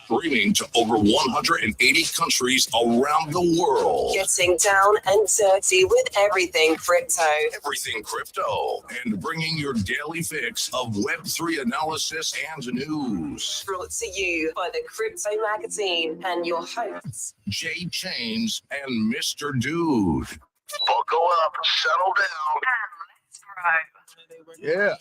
Streaming to over 180 countries around the world. Getting down and dirty with everything crypto. Everything crypto. And bringing your daily fix of Web3 analysis and news. Brought to you by the Crypto Magazine and your hosts, Jay Chains and Mr. Dude. Buckle up, settle down, and let's grow. Yeah.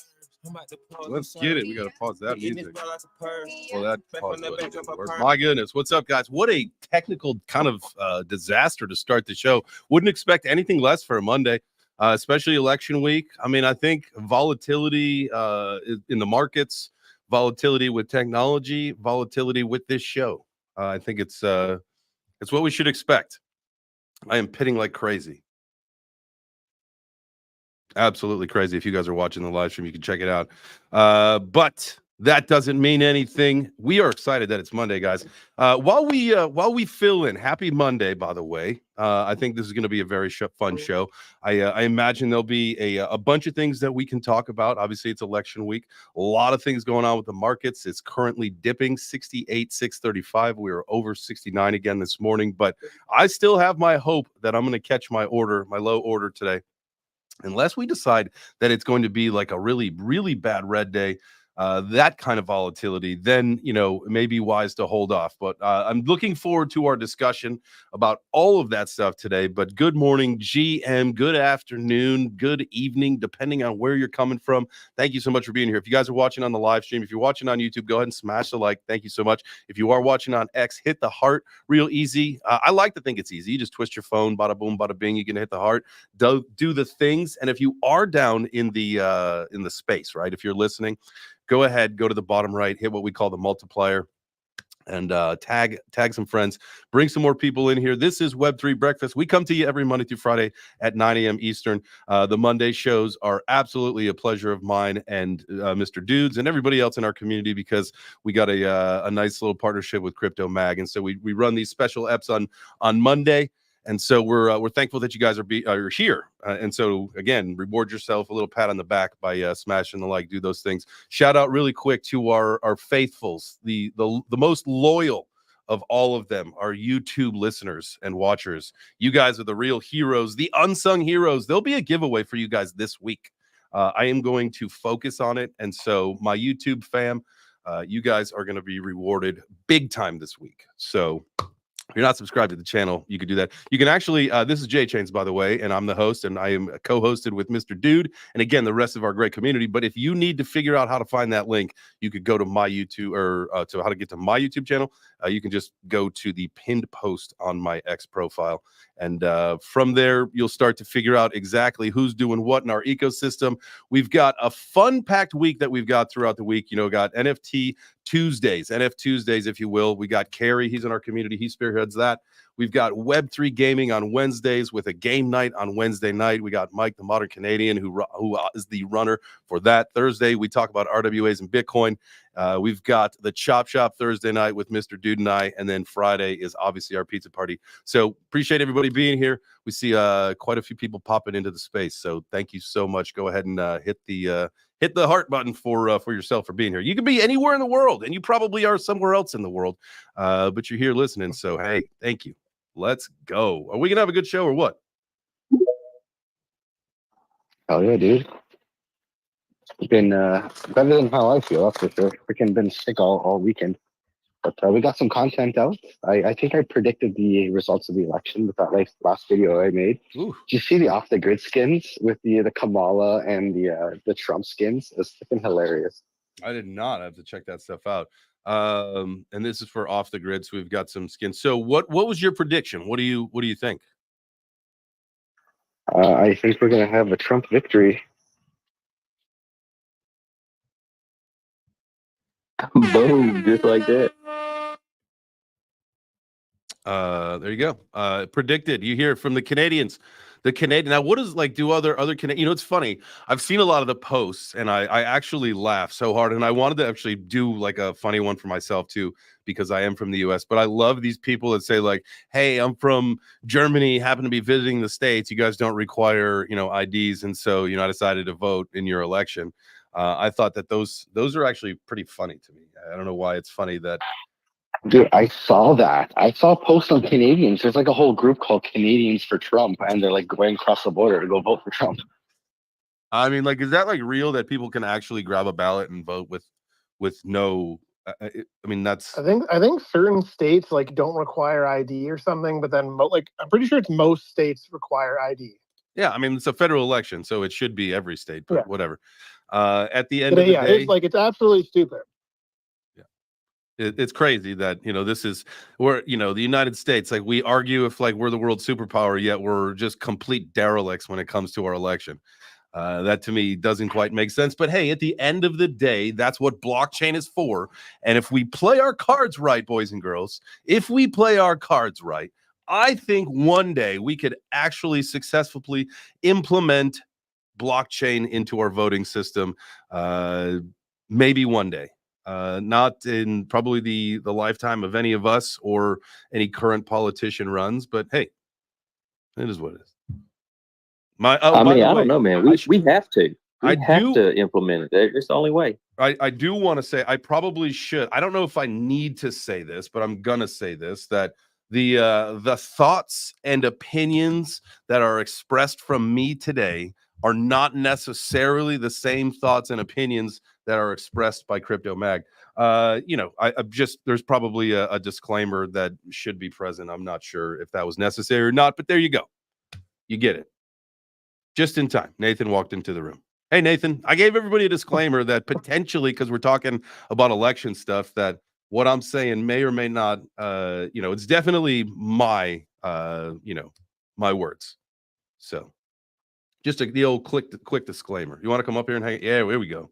Let's get it. We got to pause that music. Well, that pause button didn't work. My goodness. What's up, guys? What a technical kind of disaster to start the show. Wouldn't expect anything less for a Monday, especially election week. I mean, I think volatility in the markets, volatility with technology, volatility with this show. I think it's what we should expect. I am pitting like crazy. Absolutely crazy. If you guys are watching the live stream, you can check it out. But that doesn't mean anything. We are excited that it's Monday, guys. While we fill in, happy Monday, by the way. I think this is going to be a very fun show. I imagine there'll be a bunch of things that we can talk about. Obviously, it's election week. A lot of things going on with the markets. It's currently dipping 68, 635. We were over 69 again this morning. But I still have my hope that I'm going to catch my low order today. Unless we decide that it's going to be like a really, really bad red day, that kind of volatility, then, it may be wise to hold off. But I'm looking forward to our discussion about all of that stuff today. But good morning, GM. Good afternoon. Good evening, depending on where you're coming from. Thank you so much for being here. If you guys are watching on the live stream, if you're watching on YouTube, go ahead and smash the like. Thank you so much. If you are watching on X, hit the heart. Real easy. I like to think it's easy. You just twist your phone, bada boom, bada bing. You can hit the heart. Do the things. And if you are down in the space, right? If you're listening, go ahead, go to the bottom right, hit what we call the multiplier, and tag some friends. Bring some more people in here. This is Web3 Breakfast. We come to you every Monday through Friday at 9 a.m. Eastern. The Monday shows are absolutely a pleasure of mine and Mr. Dudes and everybody else in our community, because we got a nice little partnership with Crypto Mag. And so we run these special eps on Monday. And so we're thankful that you guys are here. And so, again, reward yourself a little pat on the back by smashing the like, do those things. Shout out really quick to our faithfuls, the most loyal of all of them, our YouTube listeners and watchers. You guys are the real heroes, the unsung heroes. There'll be a giveaway for you guys this week. I am going to focus on it. And so my YouTube fam, you guys are going to be rewarded big time this week. So if you're not subscribed to the channel, you could do that. You can actually, this is Jay Chains, by the way, and I'm the host, and I am co-hosted with Mr. Dude, and again, the rest of our great community. But if you need to figure out how to find that link, you could go to my YouTube, or to how to get to my YouTube channel. You can just go to the pinned post on my X profile. And from there, you'll start to figure out exactly who's doing what in our ecosystem. We've got a fun-packed week that we've got throughout the week. Got NFT Tuesdays, if you will. We got Carrie. He's in our community. He spearheads that. We've got Web3 gaming on Wednesdays with a game night on Wednesday night. We got Mike, the Modern Canadian, who is the runner for that. Thursday, we talk about RWAs and Bitcoin. We've got the Chop Shop Thursday night with Mr. Dude and I. And then Friday is obviously our pizza party. So appreciate everybody being here. We see quite a few people popping into the space. So thank you so much. Go ahead and hit the heart button for yourself for being here. You can be anywhere in the world, and you probably are somewhere else in the world, but you're here listening. So, hey, thank you. Let's go. Are we going to have a good show or what? Oh, yeah, dude. It's been better than how I feel, that's for sure. Freaking been sick all weekend. But we got some content out. I think I predicted the results of the election with that last video I made. Ooh. Did you see the off-the-grid skins with the Kamala and the Trump skins? It's freaking hilarious. I did not. I have to check that stuff out. And this is for off the grid, so we've got some skins. So what was your prediction? What do you think? I think we're gonna have a Trump victory. Boom, just like that. There you go. Predicted. You hear it from the Canadians. The Canadian. Now, what is like? Do other Canadian? You know, it's funny. I've seen a lot of the posts, and I actually laugh so hard. And I wanted to actually do like a funny one for myself too, because I am from the U.S. But I love these people that say like, "Hey, I'm from Germany. Happen to be visiting the States. You guys don't require IDs, and so I decided to vote in your election." I thought that those are actually pretty funny to me. I don't know why it's funny that. Dude, I saw that. I saw posts on Canadians. There's like a whole group called Canadians for Trump, and they're like going across the border to go vote for Trump. I mean, like, is that like real that people can actually grab a ballot and vote with no? I mean, that's. I think certain states like don't require ID or something, but then I'm pretty sure it's most states require ID. Yeah, I mean, it's a federal election, so it should be every state, but Yeah. whatever. At the end of the Yeah, day, it's absolutely stupid. it's crazy that this is where the United States, like, we argue if like we're the world superpower, yet we're just complete derelicts when it comes to our election. That to me doesn't quite make sense. But hey, at the end of the day, that's what blockchain is for. And if we play our cards right, boys and girls, if we play our cards right, I think one day we could actually successfully implement blockchain into our voting system. Maybe one day. Not in probably the lifetime of any of us or any current politician runs, but hey, it is what it is. I don't know, man. We have to. We have to implement it. It's the only way. I do want to say I probably should. I don't know if I need to say this, but I'm gonna say this, that the thoughts and opinions that are expressed from me today are not necessarily the same thoughts and opinions that are expressed by Crypto Mag. I just, there's probably a disclaimer that should be present. I'm not sure if that was necessary or not, but there you go. You get it. Just in time. Nathan walked into the room. Hey, Nathan, I gave everybody a disclaimer that potentially, because we're talking about election stuff, that what I'm saying may or may not, it's definitely my words. So just the old quick disclaimer. You want to come up here and hang? Yeah, here we go.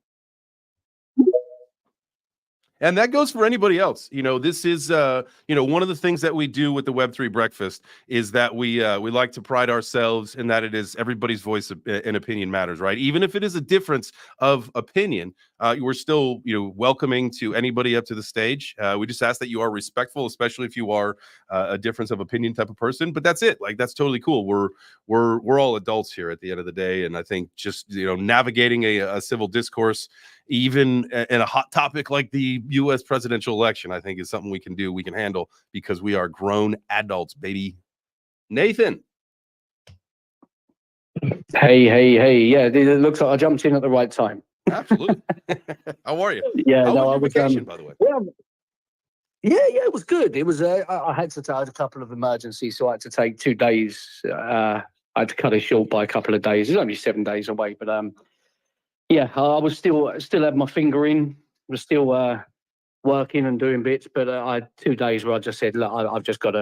And that goes for anybody else. This is, one of the things that we do with the Web3 Breakfast is that we like to pride ourselves in that it is everybody's voice and opinion matters, right? Even if it is a difference of opinion, we're still, welcoming to anybody up to the stage. We just ask that you are respectful, especially if you are a difference of opinion type of person. But that's it. Like, that's totally cool. We're all adults here at the end of the day, and I think just navigating a civil discourse, even in a hot topic like the U.S. presidential election, I think is something we can do, we can handle, because we are grown adults, baby. Nathan. Hey. Yeah, it looks like I jumped in at the right time. Absolutely. How are you? Yeah, How no, was I your was vacation, by the way? Yeah, it was good. It was. I had a couple of emergencies, so I had to take 2 days. I had to cut it short by a couple of days. It's only 7 days away, but yeah, I was still had my finger in. Was still working and doing bits, but I had 2 days where I just said, look, I've got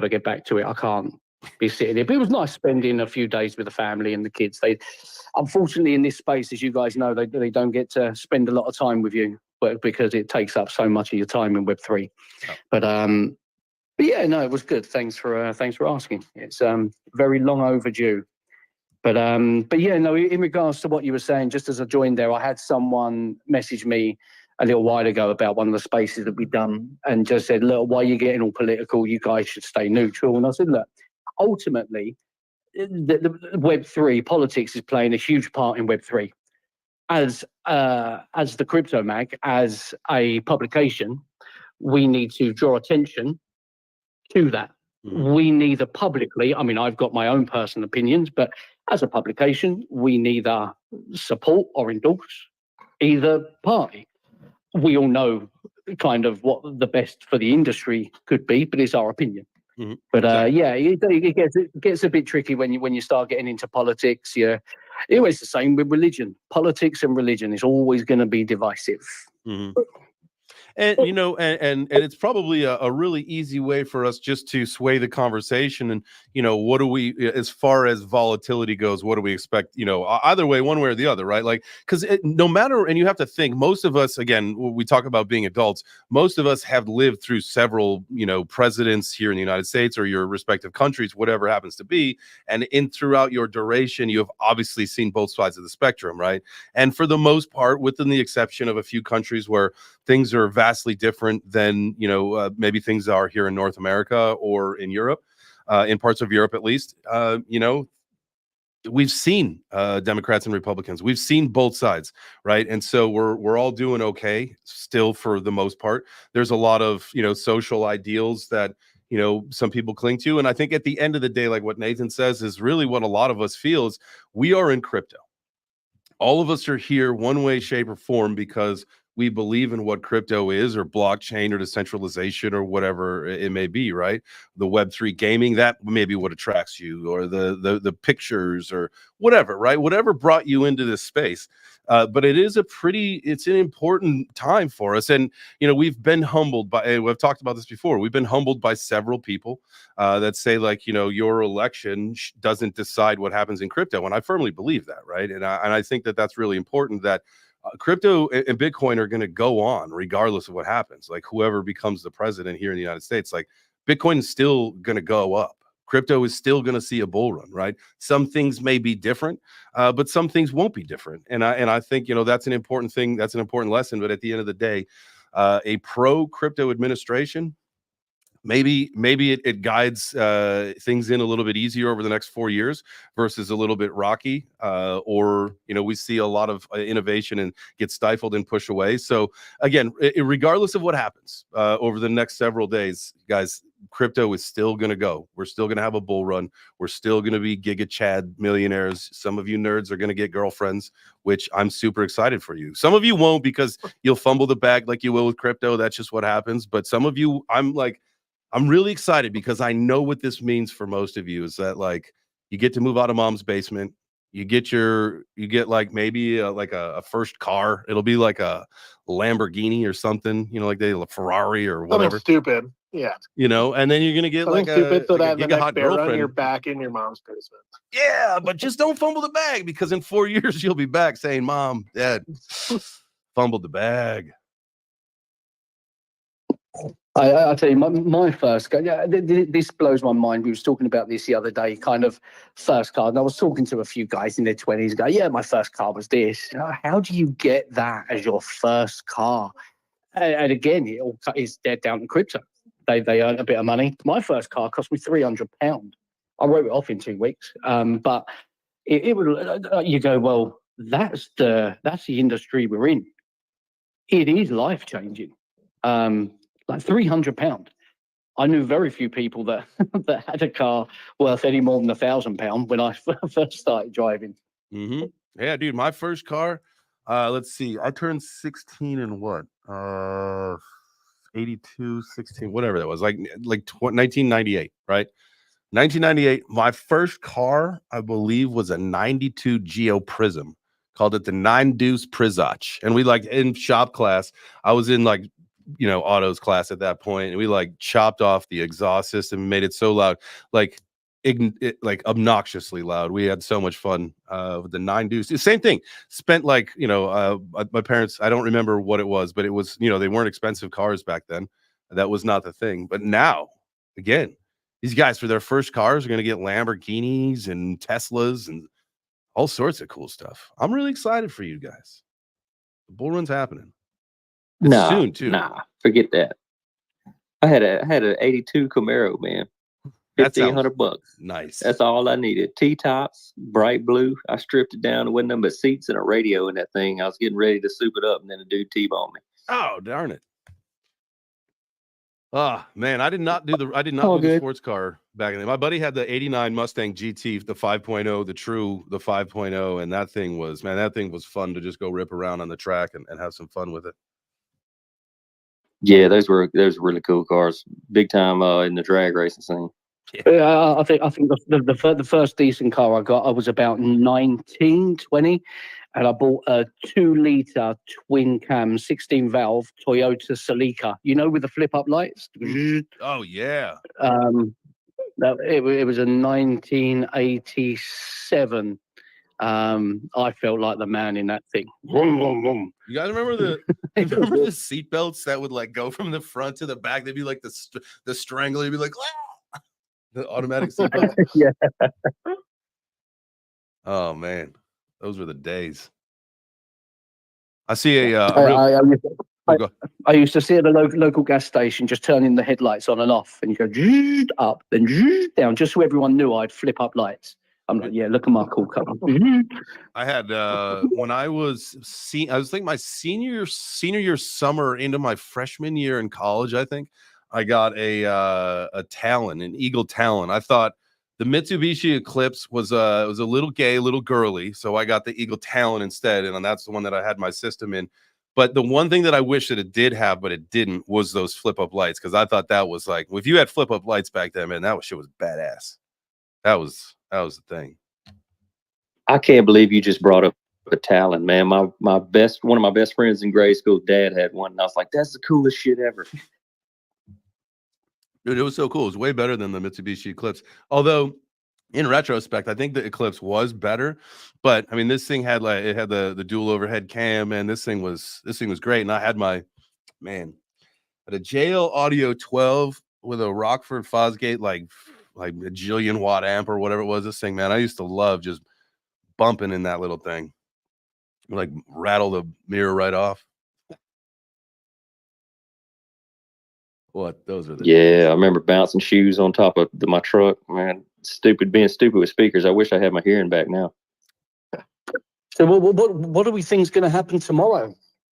to get back to it. I can't be sitting here. But it was nice spending a few days with the family and the kids. They, unfortunately, in this space, as you guys know, they don't get to spend a lot of time with you, but because it takes up so much of your time in Web3. Oh. But yeah, no, it was good. Thanks for asking. It's very long overdue. But yeah, no, in regards to what you were saying, just as I joined there, I had someone message me a little while ago about one of the spaces that we've done and just said, look, why are you getting all political? You guys should stay neutral. And I said, look, ultimately, the Web3 politics is playing a huge part in Web3. As the Crypto Mag, as a publication, we need to draw attention to that. Mm. We neither publicly, I mean, I've got my own personal opinions, but as a publication, we neither support or endorse either party. We all know kind of what the best for the industry could be, but it's our opinion. Mm-hmm. But yeah, it gets a bit tricky when you start getting into politics. Yeah, it was the same with religion. Politics and religion is always going to be divisive. Mm-hmm. And you know, and it's probably a really easy way for us just to sway the conversation. And you know, what do we, as far as volatility goes, what do we expect? You know, either way, one way or the other, right? Like, because no matter, and you have to think, most of us, again, we talk about being adults. Most of us have lived through several, you know, presidents here in the United States or your respective countries, whatever happens to be, and throughout your duration, you have obviously seen both sides of the spectrum, right? And for the most part, within the exception of a few countries where things are vastly different than, you know, maybe things are here in North America or in Europe, in parts of Europe at least, you know, we've seen Democrats and Republicans. We've seen both sides, right? And so we're all doing okay still for the most part. There's a lot of, you know, social ideals that, you know, some people cling to. And I think at the end of the day, like what Nathan says is really what a lot of us feel is we are in crypto. All of us are here one way, shape, or form because we believe in what crypto is, or blockchain, or decentralization, or whatever it may be, right? The Web3 gaming, that may be what attracts you, or the pictures, or whatever, right? Whatever brought you into this space. But it's an important time for us. And, you know, we've been humbled by, and we've talked about this before, we've been humbled by several people that say, like, you know, your election doesn't decide what happens in crypto. And I firmly believe that, right? And I think that that's really important, that crypto and Bitcoin are going to go on regardless of what happens. Like, whoever becomes the president here in the United States, like, Bitcoin is still going to go up. Crypto is still going to see a bull run, right? Some things may be different, but some things won't be different. And I think, you know, that's an important thing. That's an important lesson. But at the end of the day, a pro crypto administration, maybe it guides things in a little bit easier over the next 4 years versus a little bit rocky, or, you know, we see a lot of innovation and get stifled and pushed away. So again, regardless of what happens over the next several days, guys, crypto is still going to go. We're still going to have a bull run. We're still going to be Giga Chad millionaires. Some of you nerds are going to get girlfriends, which I'm super excited for you. Some of you won't, because you'll fumble the bag like you will with crypto. That's just what happens. But some of you, I'm really excited, because I know what this means for most of you is that, like, you get to move out of mom's basement. You get like maybe like a first car. It'll be like a Lamborghini or something, you know, like a Ferrari or whatever. Something stupid. Yeah. You know, and then you're going to get Something like stupid, so like that a the giga hot next bear run, girlfriend. you're back in your mom's basement. Yeah, but just don't fumble the bag, because in 4 years you'll be back saying, Mom, Dad, fumbled the bag. I tell you, my first car, yeah, this blows my mind. We was talking about this the other day, kind of first car. And I was talking to a few guys in their 20s, go, yeah, my first car was this. How do you get that as your first car? And again, it all is dead down to crypto. They earn a bit of money. My first car cost me £300. I wrote it off in 2 weeks. But it would, you go, well, that's the industry we're in. It is life changing. Like £300. I knew very few people that had a car worth any more than £1,000 when I first started driving. Mm-hmm. Yeah, dude, my first car. Let's see. I turned 16 in what? 82, 16, whatever that was. Like 1998, right? 1998. My first car, I believe, was a 92 Geo Prism. Called it the 9 Deuce Prizach. And we, like, in shop class, I was in, like, you know, autos class at that point, and we, like, chopped off the exhaust system and made it so loud, like obnoxiously loud. We had so much fun with the 9 Deuce. Same thing. Spent, like, you know, my parents, I don't remember what it was, but it was, you know, they weren't expensive cars back then. That was not the thing. But now, again, these guys for their first cars are going to get Lamborghinis and Teslas and all sorts of cool stuff. I'm really excited for you guys. The bull run's happening. Soon too. Nah, forget that. I had an 82 Camaro, man. $1,500. Nice. That's all I needed. T-tops, bright blue. I stripped it down. There wasn't nothing but seats and a radio in that thing. I was getting ready to soup it up, and then a dude T-boned me. Oh, darn it. Oh, man, I did not do the sports car back in the day. My buddy had the 89 Mustang GT, the 5.0, the 5.0, and that thing was fun to just go rip around on the track and have some fun with it. Yeah, those were really cool cars. Big time in the drag racing scene. I think the first decent car I got, I was about 19, 20, and I bought a 2-liter twin cam 16 valve Toyota Celica. You know, with the flip up lights. Oh yeah. It was a 1987. I felt like the man in that thing. Vroom, vroom, vroom. You guys remember remember the seatbelts that would like go from the front to the back? They'd be like the strangler. You'd be like, ah! The automatic seatbelt. Yeah. Oh man, those were the days. I see a I used to see at a local gas station just turning the headlights on and off, and you go up, then down, just so everyone knew I'd flip up lights. I'm like, yeah, look at my cool car. I had when I was like my senior year summer into my freshman year in college, I think I got a Talon, an Eagle Talon. I thought the Mitsubishi Eclipse was a little gay, a little girly, so I got the Eagle Talon instead, and that's the one that I had my system in. But the one thing that I wish that it did have, but it didn't, was those flip up lights, because I thought that was like, if you had flip up lights back then, man, shit was badass. That was the thing. I can't believe you just brought up a Talon, man. One of my best friends in grade school, dad had one, and I was like, that's the coolest shit ever. Dude, it was so cool. It was way better than the Mitsubishi Eclipse. Although, in retrospect, I think the Eclipse was better. But I mean, this thing had the dual overhead cam, and this thing was great. And I had a JL Audio 12 with a Rockford Fosgate, like a jillion watt amp or whatever it was. This thing, man, I used to love just bumping in that little thing, like rattle the mirror right off. What? Those are the I remember bouncing shoes on top of my truck, man. Being stupid with speakers. I wish I had my hearing back now. So what do we think is going to happen tomorrow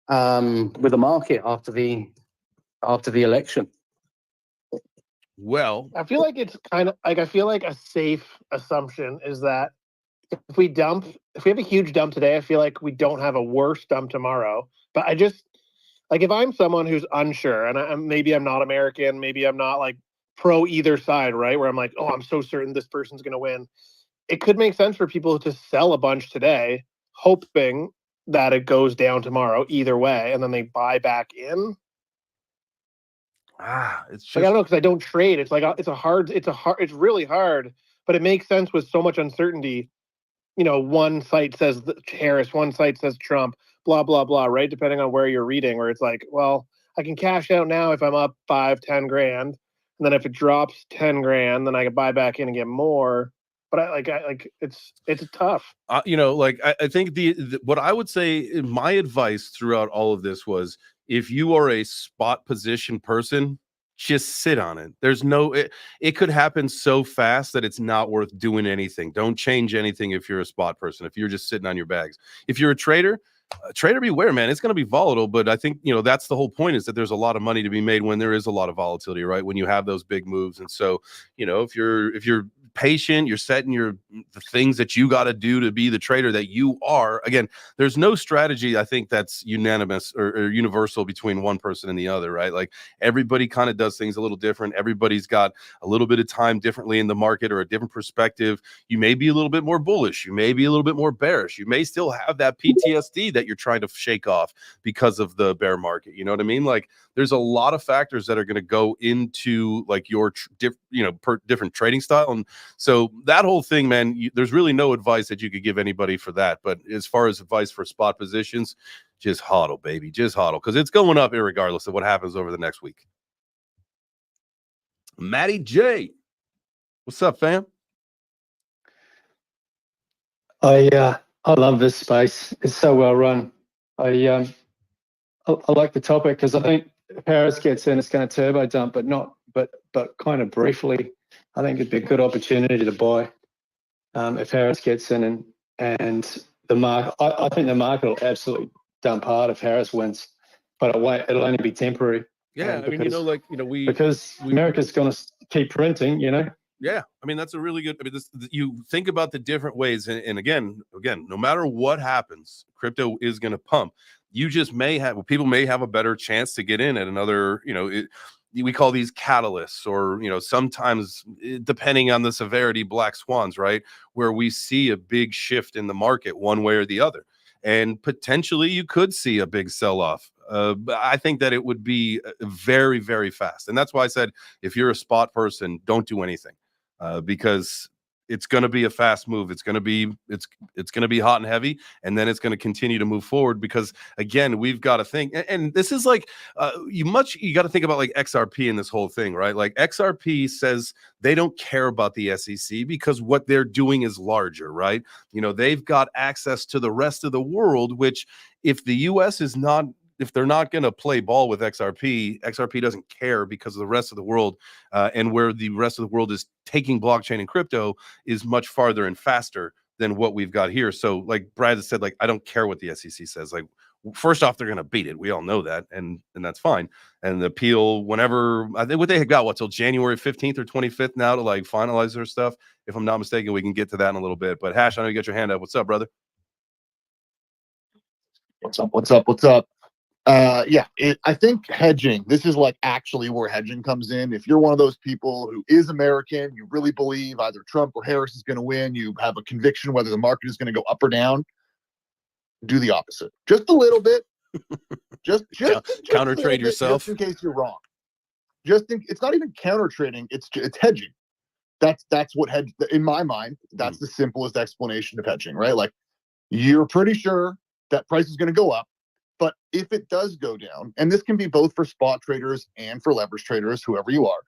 with the market after the election? Well, I feel like it's kind of like, I feel like a safe assumption is that if we have a huge dump today, I feel like we don't have a worse dump tomorrow. But I just, like, if I'm someone who's unsure, and maybe I'm not American, maybe I'm not like pro either side, right? Where I'm like, oh, I'm so certain this person's going to win. It could make sense for people to sell a bunch today, hoping that it goes down tomorrow either way, and then they buy back in. It's just, like, I don't know, because I don't trade. It's like it's really hard, but it makes sense with so much uncertainty. You know, one site says Harris, one site says Trump, blah blah blah, right? Depending on where you're reading, where it's like, well, I can cash out now if I'm up 5-10 grand, and then if it drops 10 grand, then I can buy back in and get more. But it's tough. I think what I would say, my advice throughout all of this was, if you are a spot position person, just sit on it. It could happen so fast that it's not worth doing anything. Don't change anything if you're a spot person, if you're just sitting on your bags. If you're a trader beware, man. It's going to be volatile, but I think, that's the whole point, is that there's a lot of money to be made when there is a lot of volatility, right? When you have those big moves. And so, if you're patient, you're setting the things that you got to do to be the trader that you are. Again, there's no strategy, I think, that's unanimous or universal between one person and the other, right? Like, everybody kind of does things a little different. Everybody's got a little bit of time differently in the market, or a different perspective. You may be a little bit more bullish. You may be a little bit more bearish. You may still have that PTSD that you're trying to shake off because of the bear market. You know what I mean? Like, there's a lot of factors that are going to go into like your different trading style. And so that whole thing, man, there's really no advice that you could give anybody for that. But as far as advice for spot positions, just hodl, baby. Just hodl, because it's going up irregardless of what happens over the next week. Matty J, what's up, fam? I love this space. It's so well run. I like the topic, because I think if Harris gets in, it's going to turbo dump, but kind of briefly. I think it'd be a good opportunity to buy if Harris gets in, and the market. I think the market will absolutely dump hard if Harris wins, but it'll only be temporary. Yeah, because America's going to keep printing, Yeah, I mean, that's a really good. You think about the different ways, and again, no matter what happens, crypto is going to pump. You just people may have a better chance to get in at another. We call these catalysts, or sometimes, depending on the severity, black swans, right? Where we see a big shift in the market one way or the other. and potentially you could see a big sell-off. But I think that it would be very, very fast. And that's why I said, if you're a spot person, don't do anything, because it's going to be a fast move. It's going to be hot and heavy, and then it's going to continue to move forward, because again, we've got to think, and this is like you got to think about like XRP in this whole thing, right? Like XRP says they don't care about the SEC because what they're doing is larger, right? You know, they've got access to the rest of the world, which if the US is not, if they're not going to play ball with XRP doesn't care, because the rest of the world and where the rest of the world is taking blockchain and crypto is much farther and faster than what we've got here. So like Brad said, like, I don't care what the SEC says. Like, first off, they're going to beat it. We all know that. And that's fine. And the appeal, whenever, I think what they got, till January 15th or 25th now to like finalize their stuff. If I'm not mistaken, we can get to that in a little bit. But Hash, I know you got your hand up. What's up, brother? What's up? I think hedging, this is like actually where hedging comes in. If you're one of those people who is American, you really believe either Trump or Harris is going to win, you have a conviction whether the market is going to go up or down, do the opposite. Just a little bit. just counter trade yourself. Just in case you're wrong. It's not even counter trading, it's hedging. That's what hedge, in my mind, that's the simplest explanation of hedging, right? Like, you're pretty sure that price is going to go up. But if it does go down, and this can be both for spot traders and for leverage traders, whoever you are,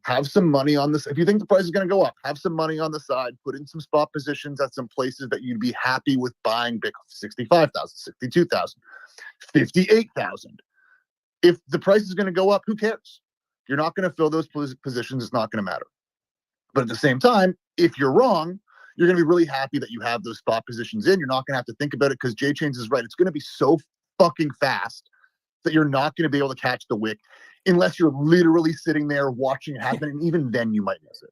have some money on this. If you think the price is going to go up, have some money on the side, put in some spot positions at some places that you'd be happy with buying Bitcoin, 65,000, 62,000, 58,000. If the price is going to go up, who cares? You're not going to fill those positions. It's not going to matter. But at the same time, if you're wrong, you're going to be really happy that you have those spot positions in. You're not going to have to think about it, because Jay Chains is right. It's going to be so fucking fast that you're not going to be able to catch the wick unless you're literally sitting there watching it happen, and even then you might miss it.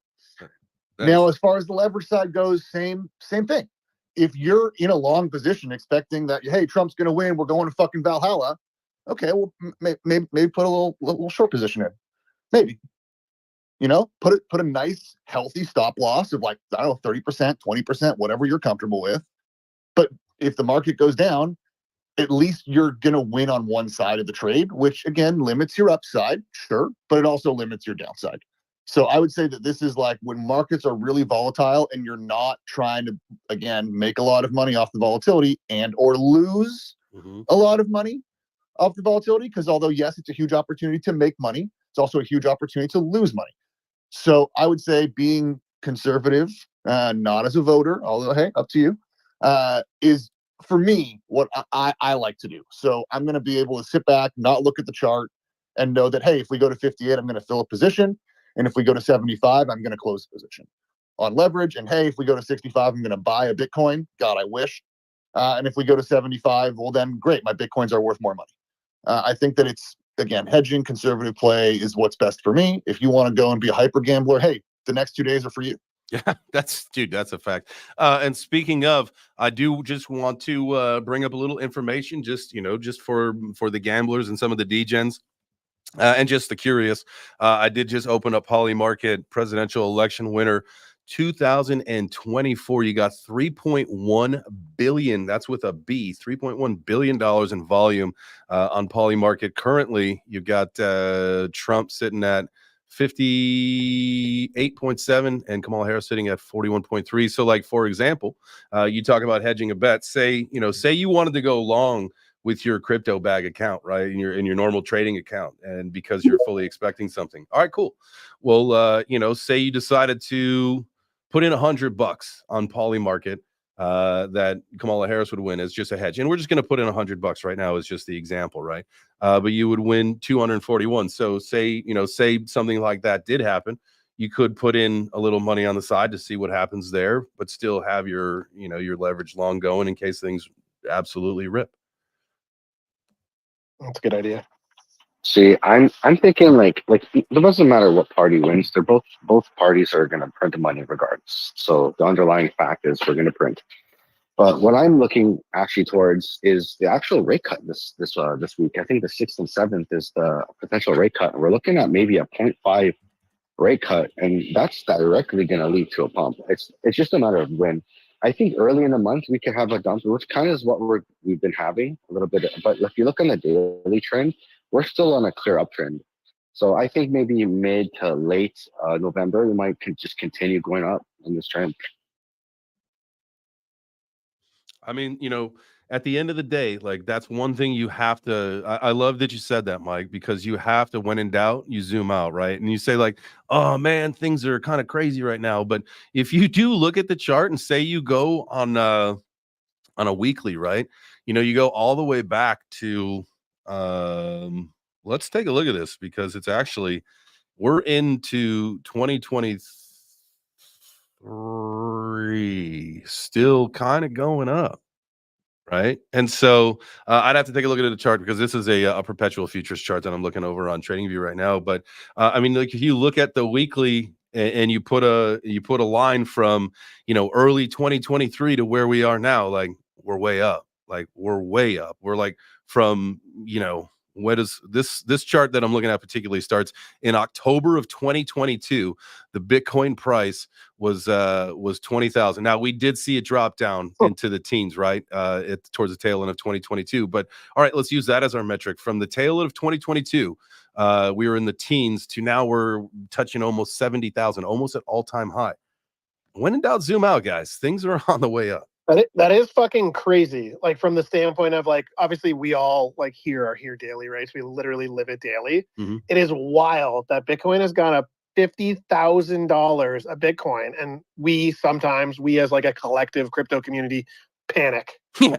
Now, as far as the leverage side goes, same thing. If you're in a long position expecting that, hey, Trump's going to win, we're going to fucking Valhalla, okay, well, maybe put a little short position in. Maybe. You know, put a nice, healthy stop loss of, like, I don't know, 30%, 20%, whatever you're comfortable with. But if the market goes down, at least you're going to win on one side of the trade, which again limits your upside, sure, but it also limits your downside. So I would say that this is like when markets are really volatile and you're not trying to, again, make a lot of money off the volatility and or lose a lot of money off the volatility, because although, yes, it's a huge opportunity to make money, it's also a huge opportunity to lose money. So I would say being conservative, not as a voter, although, hey, up to you, is, for me, what I like to do. So I'm going to be able to sit back, not look at the chart, and know that, hey, if we go to 58, I'm going to fill a position. And if we go to 75, I'm going to close the position on leverage. And hey, if we go to 65, I'm going to buy a Bitcoin. God, I wish. And if we go to 75, well, then great, my Bitcoins are worth more money. I think that it's, again, hedging, conservative play is what's best for me. If you want to go and be a hyper gambler, hey, the next 2 days are for you. Yeah, that's a fact. And speaking of, I do just want to bring up a little information, just for the gamblers and some of the degens, and just the curious. I did just open up Polymarket presidential election winner 2024. You got 3.1 billion. That's with a B. $3.1 billion in volume on Polymarket. Currently, you've got Trump sitting at 58.7 and Kamala Harris sitting at 41.3. So, like, for example, you talk about hedging a bet. Say you wanted to go long with your crypto bag account, right, in your normal trading account, and because you're fully expecting something. All right, cool. Well, say you decided to put in $100 on Polymarket that Kamala Harris would win as just a hedge, and we're just going to put in $100 right now as just the example, right? But you would win 241. So say something like that did happen, you could put in a little money on the side to see what happens there, but still have your leverage long going in case things absolutely rip. That's a good idea. See, I'm thinking like it doesn't matter what party wins. They're both parties are going to print the money regardless. So the underlying fact is we're going to print. But what I'm looking actually towards is the actual rate cut this week. I think the 6th and 7th is the potential rate cut, and we're looking at maybe a 0.5 rate cut, and that's directly going to lead to a pump. It's just a matter of when. I think early in the month we could have a dump, which kind of is what we've been having a little bit. But if you look on the daily trend, we're still on a clear uptrend. So I think maybe mid to late November we might just continue going up in this trend. I mean, at the end of the day, like that's one thing you have to. I love that you said that, Mike, because you have to, when in doubt, you zoom out, right? And you say like, "Oh man, things are kind of crazy right now." But if you do look at the chart and say you go on a weekly, right? You go all the way back to. Let's take a look at this because it's actually we're into 2023, still kind of going up. Right. And so I'd have to take a look at the chart because this is a perpetual futures chart that I'm looking over on TradingView right now. But I mean, like if you look at the weekly and you put a line from, early 2023 to where we are now, like we're way up. Like we're way up. We're like from, what is this chart that I'm looking at particularly starts in October of 2022. The Bitcoin price was 20,000. Now we did see it drop down into the teens, right? Towards the tail end of 2022. But all right, let's use that as our metric. From the tail end of 2022, we were in the teens to now we're touching almost 70,000, almost at all-time high. When in doubt, zoom out, guys. Things are on the way up. That is fucking crazy. Like from the standpoint of like, obviously we all like are here daily, right? So we literally live it daily. Mm-hmm. It is wild that Bitcoin has gone up $50,000 a Bitcoin. And we as like a collective crypto community panic. Yeah,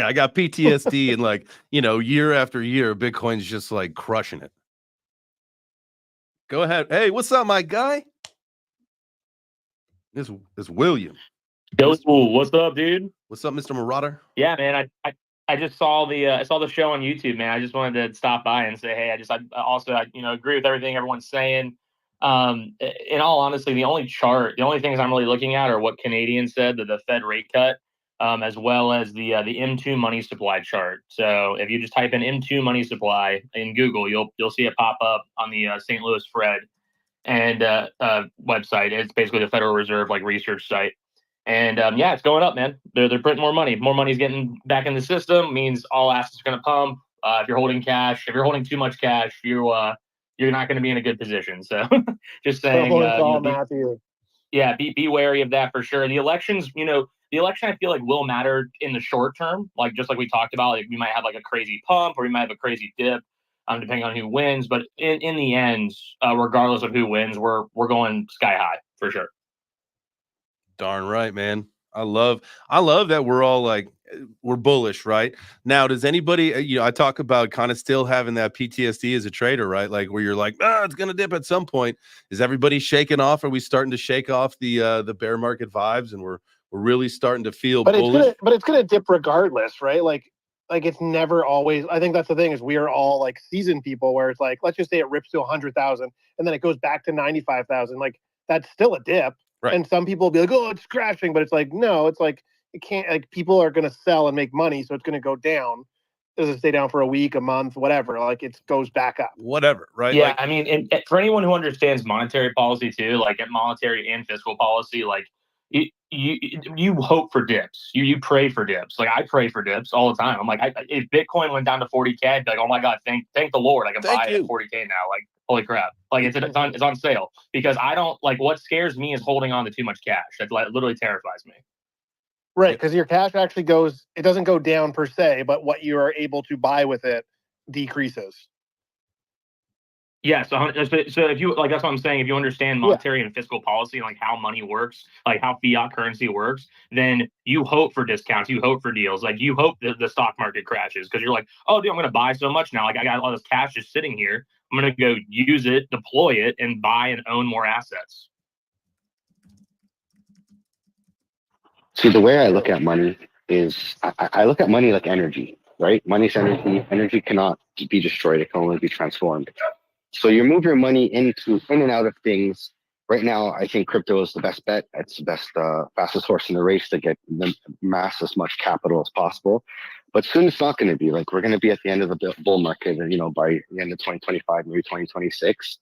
I got PTSD and like, year after year, Bitcoin's just like crushing it. Go ahead. Hey, what's up, my guy? This William. Yo, what's up, dude? What's up, Mr. Marauder? Yeah, man. I just saw the show on YouTube, man. I just wanted to stop by and say, hey, I also agree with everything everyone's saying. In all honesty, the only things I'm really looking at are what Canadian said, that the Fed rate cut, as well as the M2 money supply chart. So if you just type in M2 money supply in Google, you'll see it pop up on the St. Louis Fed and website. It's basically the Federal Reserve research site. And it's going up, man. They're printing more money. More money's getting back in the system. Means all assets are going to pump. If you're holding cash, if you're holding too much cash, you're not going to be in a good position. So, just saying. Be wary of that for sure. The elections, the election I feel like will matter in the short term. Just like we talked about, we might have a crazy pump or we might have a crazy dip, depending on who wins. But in the end, regardless of who wins, we're going sky high for sure. Darn right, man. I love that we're all we're bullish, right? Now, does anybody, I talk about kind of still having that PTSD as a trader, right? Like where you're like, it's going to dip at some point. Is everybody shaking off? Are we starting to shake off the bear market vibes and we're really starting to feel bullish? But it's going to dip regardless, right? Like it's never always, I think that's the thing is we are all seasoned people where it's let's just say it rips to 100,000 and then it goes back to 95,000. That's still a dip. Right. And some people will be like, oh, it's crashing. But it's no, it's it can't, people are going to sell and make money. So it's going to go down. Does it stay down for a week, a month, whatever? It goes back up. Whatever, right? Yeah, I mean, and for anyone who understands monetary policy too, monetary and fiscal policy, you hope for dips. You pray for dips. I pray for dips all the time. I'm if Bitcoin went down to 40K, I'd be oh my God, thank the Lord. I can buy it at 40K now. Holy crap. It's on sale because I don't what scares me is holding on to too much cash. That literally terrifies me. Right. Because your cash actually it doesn't go down per se, but what you are able to buy with it decreases. Yeah. So if you that's what I'm saying. If you understand monetary and fiscal policy and how money works, how fiat currency works, then you hope for discounts. You hope for deals. You hope that the stock market crashes because you're oh, dude, I'm going to buy so much now. I got all this cash just sitting here. I'm going to go use it, deploy it, and buy and own more assets. See, the way I look at money is I look at money like energy, right? Money's energy. Energy cannot be destroyed. It can only be transformed. So you move your money in and out of things. Right now, I think crypto is the best bet. It's the best, fastest horse in the race to get mass as much capital as possible. But soon it's not going to be we're going to be at the end of the bull market, by the end of 2025, maybe 2026.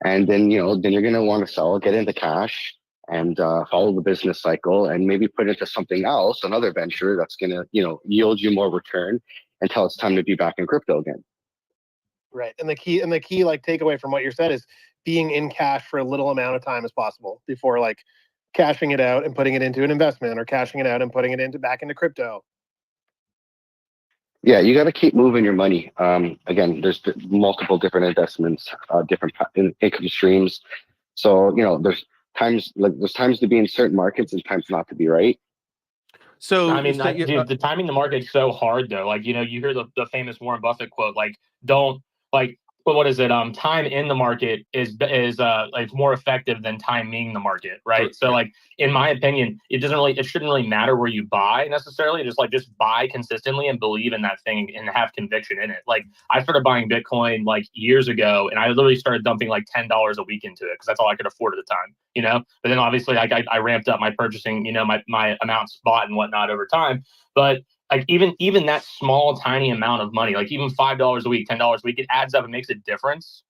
And then, then you're going to want to sell, get into cash, and follow the business cycle and maybe put into something else, another venture that's going to, yield you more return until it's time to be back in crypto again. Right. And the key like takeaway from what you said is being in cash for a little amount of time as possible before like cashing it out and putting it into an investment, or cashing it out and putting it back into crypto. Yeah, you got to keep moving your money. Again, there's multiple different investments, different income streams. So, there's times to be in certain markets and times not to be, right? So I mean, dude, the timing the market's so hard though. Like, you hear the famous Warren Buffett quote, like, don't like, what is it? Time in the market is like more effective than timing the market, right? Sure. So like, in my opinion, it shouldn't really matter where you buy necessarily. Just buy consistently and believe in that thing and have conviction in it. Like, I started buying Bitcoin like years ago, and I literally started dumping like $10 a week into it because that's all I could afford at the time, But then obviously I ramped up my purchasing, my amounts bought and whatnot over time. But like even that small tiny amount of money, like even $5 a week, $10 a week, it adds up and makes a difference.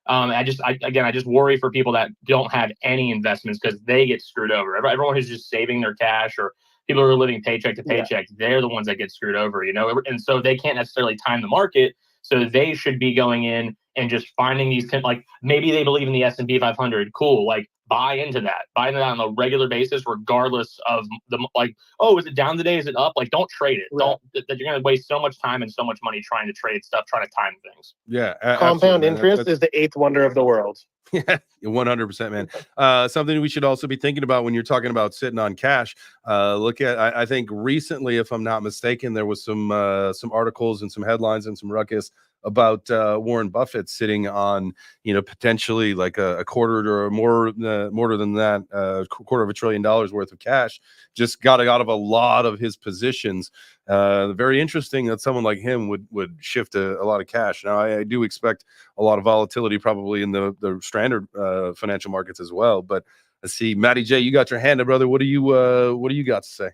I just worry for people that don't have any investments because they get screwed over. Everyone who's just saving their cash, or people who are living paycheck to paycheck, they're the ones that get screwed over. And so they can't necessarily time the market. So they should be going in and just finding these, like, maybe they believe in the S&P 500. Cool. Like, buy into that on a regular basis, regardless of is it down today? Is it up? Like, don't trade it. Right. You're going to waste so much time and so much money trying to trade stuff, trying to time things. Yeah. Compound interest is the eighth wonder of the world. Yeah, 100%, man. Something we should also be thinking about when you're talking about sitting on cash. Look at, I think recently, if I'm not mistaken, there was some articles and some headlines and some ruckus about Warren Buffett sitting on, potentially like a quarter or more than that, $250 billion worth of cash. Just got out of a lot of his positions. Very interesting that someone like him would shift a lot of cash. Now, I do expect a lot of volatility probably in the standard financial markets as well. But let's see, Matty J, you got your hand up, brother. What do you got to say?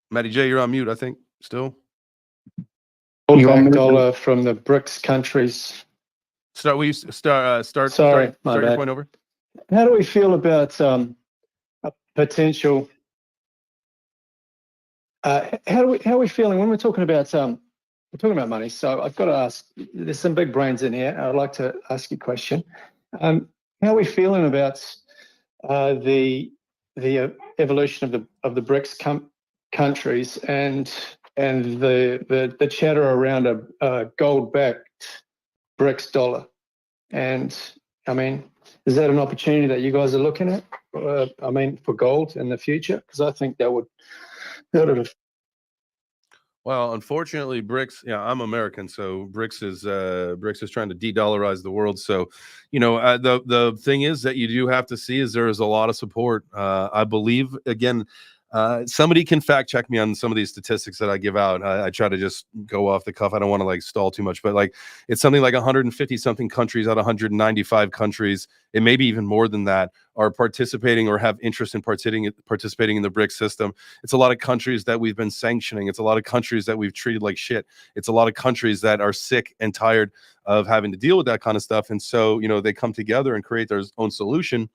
Matty J, you're on mute, I think, still. Dollar from the BRICS countries. Start Sorry, my your bad. point over. How do we feel about a potential? How are we feeling when we're talking about money? So I've got to ask. There's some big brains in here. I'd like to ask you a question. How are we feeling about the evolution of the BRICS countries and the chatter around a gold-backed BRICS dollar? And I mean, is that an opportunity that you guys are looking at? For gold in the future, because I think that would have. Well, unfortunately, BRICS. Yeah, I'm American, so BRICS is trying to de-dollarize the world. So, the thing is that you do have to see is there is a lot of support. I believe, again, somebody can fact check me on some of these statistics that I give out. I try to just go off the cuff. I don't want to like stall too much, but like it's something like 150 something countries out of 195 countries. It may be even more than that are participating or have interest in participating in the BRICS system. It's a lot of countries that we've been sanctioning. It's a lot of countries that we've treated like shit. It's a lot of countries that are sick and tired of having to deal with that kind of stuff. And so, they come together and create their own solution.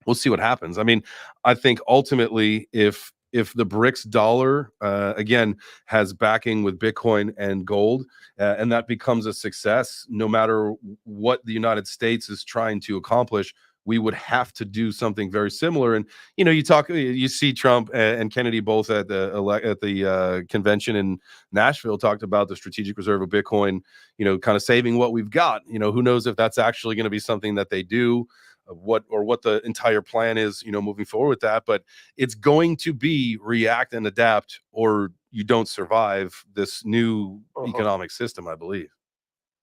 We'll see what happens. I mean, I think ultimately, if the BRICS dollar again has backing with Bitcoin and gold, and that becomes a success, no matter what the United States is trying to accomplish, we would have to do something very similar. And you see Trump and Kennedy both at the convention in Nashville talked about the strategic reserve of Bitcoin. Kind of saving what we've got. Who knows if that's actually going to be something that they do. What the entire plan is, moving forward with that, but it's going to be react and adapt, or you don't survive this new economic system. I believe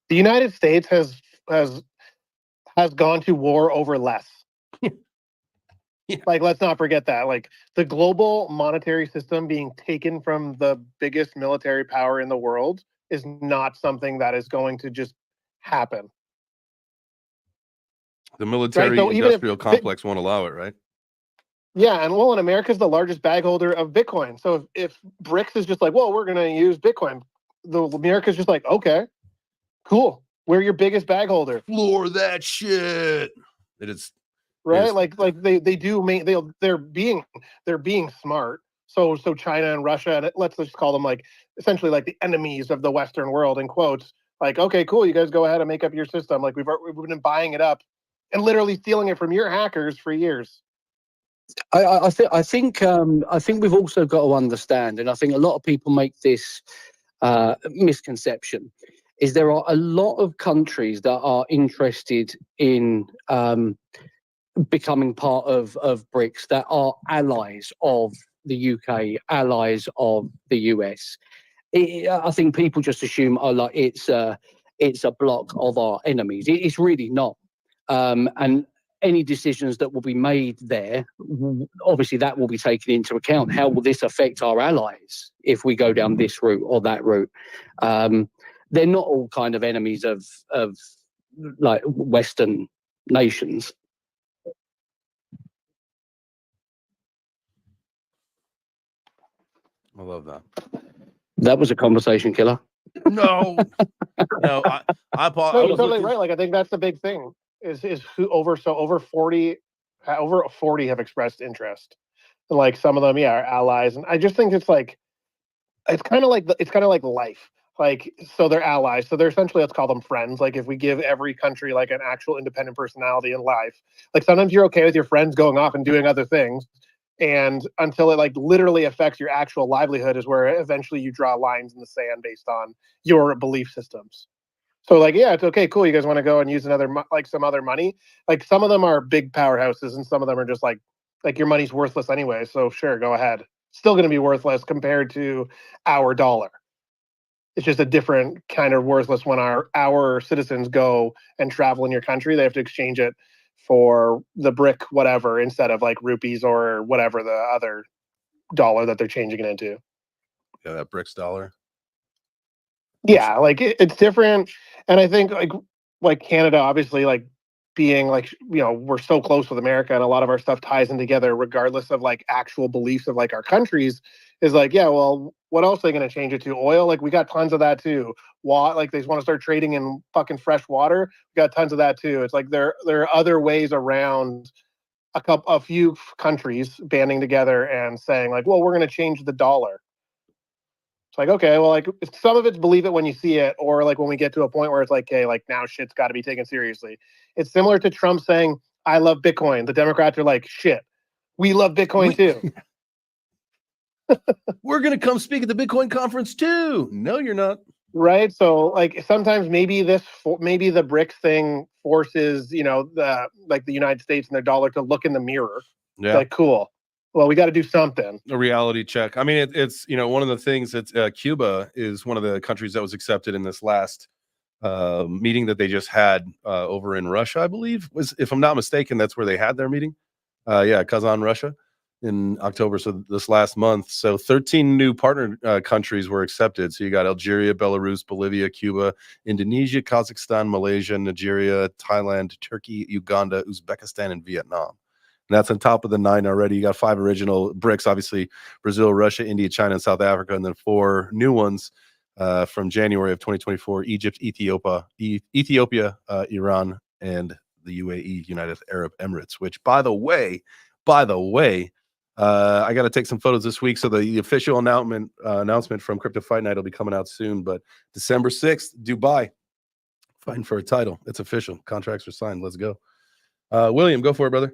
the United States has gone to war over less. Yeah. Like, let's not forget that. Like, the global monetary system being taken from the biggest military power in the world is not something that is going to just happen. The military industrial complex won't allow it, right? Yeah, and America's the largest bag holder of Bitcoin. So if BRICS is just like, well, we're going to use Bitcoin, America's just like, okay, cool. We're your biggest bag holder, Floor that shit. It is right? Yes. Like they do they're being smart. So China and Russia, and let's just call them like essentially like the enemies of the Western world in quotes. Like, okay, cool, you guys go ahead and make up your system. Like we've been buying it up and literally stealing it from your hackers for years. I think we've also got to understand, and I think a lot of people make this misconception, is there are a lot of countries that are interested in becoming part of BRICS that are allies of the UK, allies of the US. I think people just assume, oh, like it's a block of our enemies. It's really not. And any decisions that will be made there, obviously that will be taken into account. How will this affect our allies if we go down this route or that route? They're not all kind of enemies of like Western nations. I love that. That was a conversation killer. No, no, I No, was you're totally looking- right. Like I think that's the big thing is who over 40 have expressed interest. And like some of them, yeah, are allies. And I just think it's kind of like life. Like, so they're allies. So they're essentially, let's call them friends. Like if we give every country like an actual independent personality in life, like sometimes you're okay with your friends going off and doing other things. And until it like literally affects your actual livelihood is where eventually you draw lines in the sand based on your belief systems. So like, yeah, it's okay, cool. You guys want to go and use some other money? Like some of them are big powerhouses and some of them are just like your money's worthless anyway. So sure, go ahead. Still going to be worthless compared to our dollar. It's just a different kind of worthless when our citizens go and travel in your country. They have to exchange it for the brick, whatever, instead of like rupees or whatever the other dollar that they're changing it into. Yeah, that BRICS dollar. Yeah, like it's different. And I think like Canada, obviously, like being like, you know, we're so close with America and a lot of our stuff ties in together regardless of like actual beliefs of like our countries is like, yeah, well, what else are they going to change it to? Oil? Like we got tons of that too. Like they want to start trading in fucking fresh water. We got tons of that too. It's like there are other ways around a few countries banding together and saying like, well, we're going to change the dollar. It's like, okay, well, like some of it's believe it when you see it, or like when we get to a point where it's like, okay, like now shit's got to be taken seriously. It's similar to Trump saying, I love Bitcoin. The Democrats are like, shit, we love Bitcoin too. We're going to come speak at the Bitcoin conference too. No, you're not. Right. So like sometimes maybe the BRICS thing forces, you know, the United States and their dollar to look in the mirror. Yeah. Like, cool. Well, we got to do something. A reality check. I mean, it's, you know, one of the things that Cuba is one of the countries that was accepted in this last meeting that they just had over in Russia, I believe, was, if I'm not mistaken, that's where they had their meeting. Yeah, Kazan, Russia in October. So this last month. So 13 new partner countries were accepted. So you got Algeria, Belarus, Bolivia, Cuba, Indonesia, Kazakhstan, Malaysia, Nigeria, Thailand, Turkey, Uganda, Uzbekistan, and Vietnam. And that's on top of the 9 already. You got 5 original BRICS, obviously Brazil, Russia, India, China, and South Africa, and then 4 new ones from January of 2024: Egypt, Ethiopia, Iran, and the UAE, United Arab Emirates. Which, by the way, I got to take some photos this week. So the official announcement from Crypto Fight Night will be coming out soon. But December 6th, Dubai, fighting for a title. It's official. Contracts are signed. Let's go. William, go for it, brother.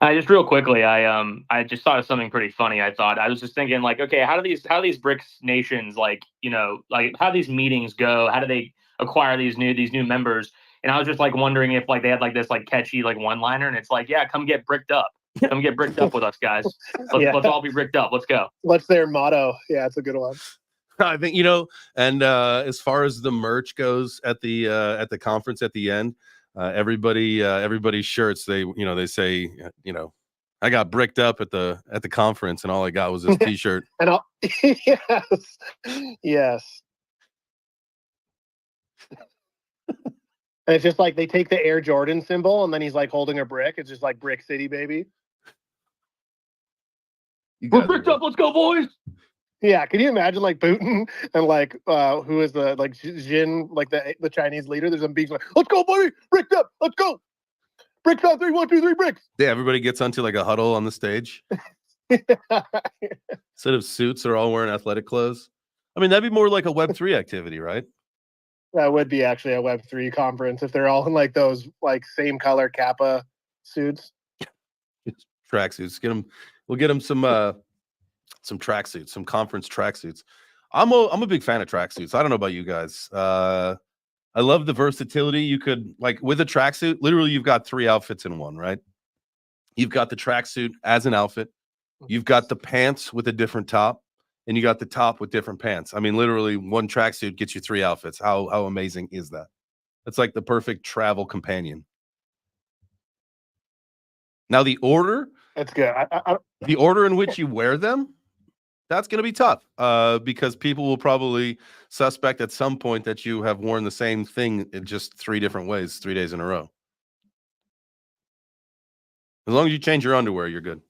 Just real quickly, I just thought of something pretty funny. I was just thinking like, okay, how do these BRICS nations like, you know, like how do these meetings go? How do they acquire these new members? And I was just like wondering if like they had like this like catchy like one-liner, and it's like, yeah, come get bricked up. Come get bricked up with us, guys. Let's all be bricked up. Let's go. What's their motto? Yeah, it's a good one. I think, you know, and as far as the merch goes at the conference at the end, everybody's shirts, they say, you know, I got bricked up at the conference and all I got was this t-shirt. And yes. And it's just like they take the Air Jordan symbol and then he's like holding a brick. It's just like Brick City, baby. We're bricked up. Let's go, boys. Yeah, can you imagine like Putin and like who is the like Jin, like the Chinese leader? There's some beach like, let's go, buddy, bricked up, let's go, bricks on 3, 1, 2, 3, bricks. Yeah, everybody gets onto like a huddle on the stage. Instead of suits, they're all wearing athletic clothes. I mean, that'd be more like a Web3 activity, right? That would be actually a Web3 conference if they're all in like those like same color Kappa suits. Tracksuits. We'll get them some tracksuits, some conference tracksuits. I'm a big fan of tracksuits. I don't know about you guys. I love the versatility. You could like with a tracksuit, literally you've got 3 outfits in one, right? You've got the tracksuit as an outfit. You've got the pants with a different top, and you got the top with different pants. I mean, literally one tracksuit gets you 3 outfits. How amazing is that? That's like the perfect travel companion. Now the order, That's good. the order in which you wear them, that's going to be tough because people will probably suspect at some point that you have worn the same thing in just 3 different ways, 3 days in a row. As long as you change your underwear, you're good.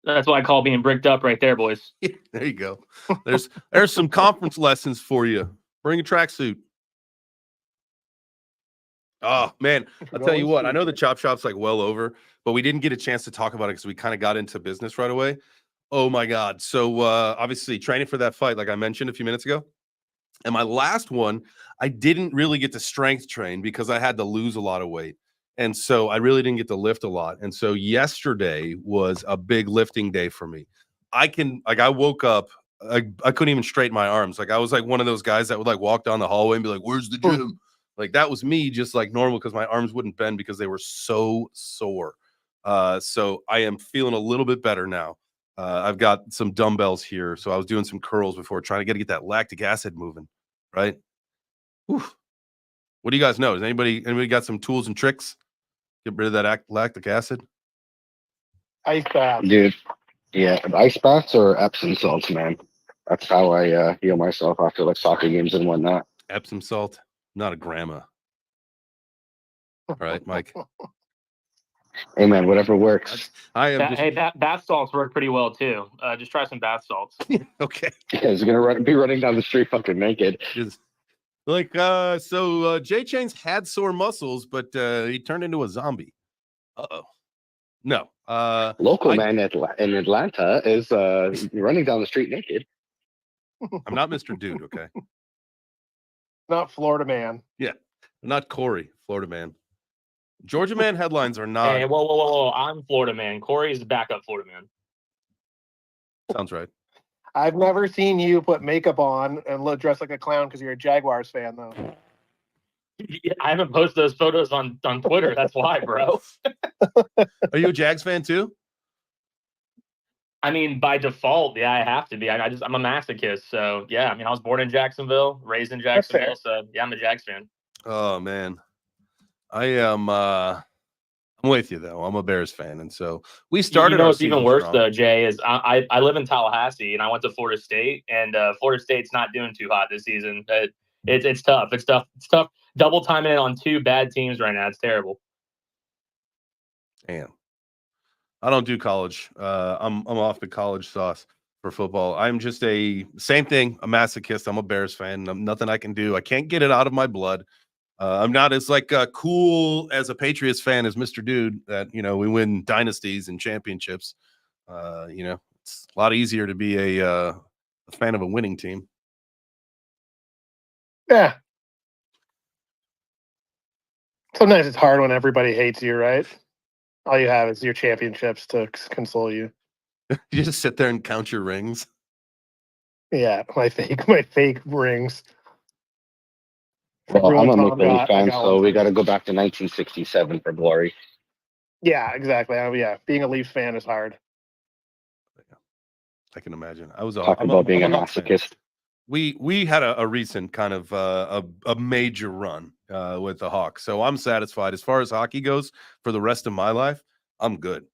That's what I call being bricked up right there, boys. There you go. There's some conference lessons for you. Bring a tracksuit. Oh man, I'll tell you what. I know the chop shop's like well over, but we didn't get a chance to talk about it because we kind of got into business right away. Oh my god! So obviously training for that fight, like I mentioned a few minutes ago, and my last one, I didn't really get to strength train because I had to lose a lot of weight. And so I really didn't get to lift a lot. And so yesterday was a big lifting day for me. I woke up, I couldn't even straighten my arms. Like I was like one of those guys that would like walk down the hallway and be like, "Where's the gym?" Like that was me, just like normal, because my arms wouldn't bend because they were so sore. So I am feeling a little bit better now. I've got some dumbbells here. So I was doing some curls before, trying to get that lactic acid moving, right? Whew. What do you guys know? Has anybody got some tools and tricks? Get rid of that lactic acid. Ice bath. Dude, yeah, ice baths or Epsom salts, man. That's how I heal myself after like soccer games and whatnot. Epsom salt, not a grandma. All right, Mike. Hey man, whatever works. I am. Hey, bath salts work pretty well too. Just try some bath salts. Okay. Yeah, he's gonna be running down the street fucking naked. Just like so Jay Chain's had sore muscles, but he turned into a zombie. Uh-oh. No. Local man in Atlanta is running down the street naked. I'm not Mr. Dude, okay? Not Florida man. Yeah. Not Corey, Florida man. Georgia man headlines are not. Hey, whoa. I'm Florida man. Corey's the backup Florida man. Sounds right. I've never seen you put makeup on and look dressed like a clown because you're a Jaguars fan, though. I haven't posted those photos on Twitter. That's why, bro. Are you a Jags fan too? I mean, by default, yeah, I have to be. I'm a masochist. So, yeah, I mean, I was born in Jacksonville, raised in Jacksonville. So, yeah, I'm a Jags fan. Oh, man. I am I'm with you, though. I'm a Bears fan. And so we started. You know what's even worse, though, Jay, is I live in Tallahassee, and I went to Florida State, and Florida State's not doing too hot this season. It's tough. It's tough. Double timing it on 2 bad teams right now. It's terrible. Damn. I don't do college. I'm off the college sauce for football. I'm just same thing, a masochist. I'm a Bears fan. Nothing I can do. I can't get it out of my blood. I'm not as like cool as a Patriots fan as Mr. Dude that, we win dynasties and championships. It's a lot easier to be a fan of a winning team. Yeah. Sometimes it's hard when everybody hates you, right? All you have is your championships to console you. You just sit there and count your rings. Yeah, my fake rings. Well, I'm a Everyone McVay fan, got so one. we got to go back to 1967 for glory. Yeah, exactly. Yeah, being a Leafs fan is hard. I can imagine. I'm about being a Hawks fan. masochist. We had a recent kind of a major run with the Hawks, so I'm satisfied. As far as hockey goes, for the rest of my life, I'm good.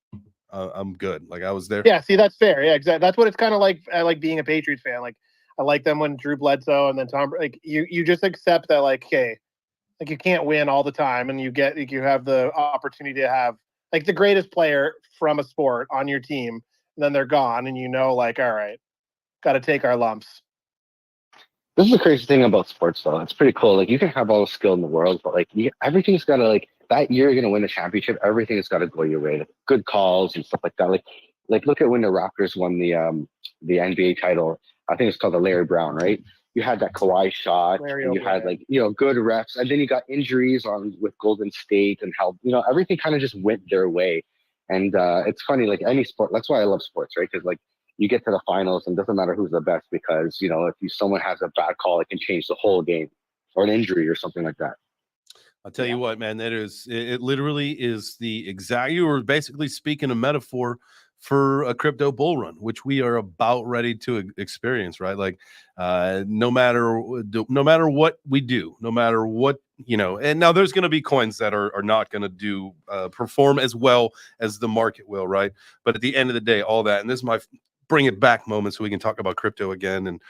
I'm good. Like I was there. Yeah, see, that's fair. Yeah, exactly. That's what it's kind of like. I like being a Patriots fan. Like I like them when Drew Bledsoe and then Tom. Like you just accept that. Like, hey, like you can't win all the time, and you have the opportunity to have like the greatest player from a sport on your team, and then they're gone, and like, all right, got to take our lumps. This is the crazy thing about sports, though. It's pretty cool. Like, you can have all the skill in the world, but like everything's got to, like, that year you're gonna win a championship. Everything's got to go your way. Like, good calls and stuff like that. Like look at when the Raptors won the NBA title. I think it's called the Larry Brown, right? You had that Kawhi shot. Larry And you had, O'Brien. like, good refs, and then you got injuries with Golden State and how everything kind of just went their way. And it's funny, like any sport. That's why I love sports, right? Because like you get to the finals and it doesn't matter who's the best, because if someone has a bad call, it can change the whole game, or an injury or something like that. I'll tell you what, man, it literally is the exact, you were basically speaking a metaphor for a crypto bull run, which we are about ready to experience, right? Like, no matter what we do, no matter what, and now there's going to be coins that are not going to perform as well as the market will, right? But at the end of the day, all that, and this is my bring it back moment so we can talk about crypto again and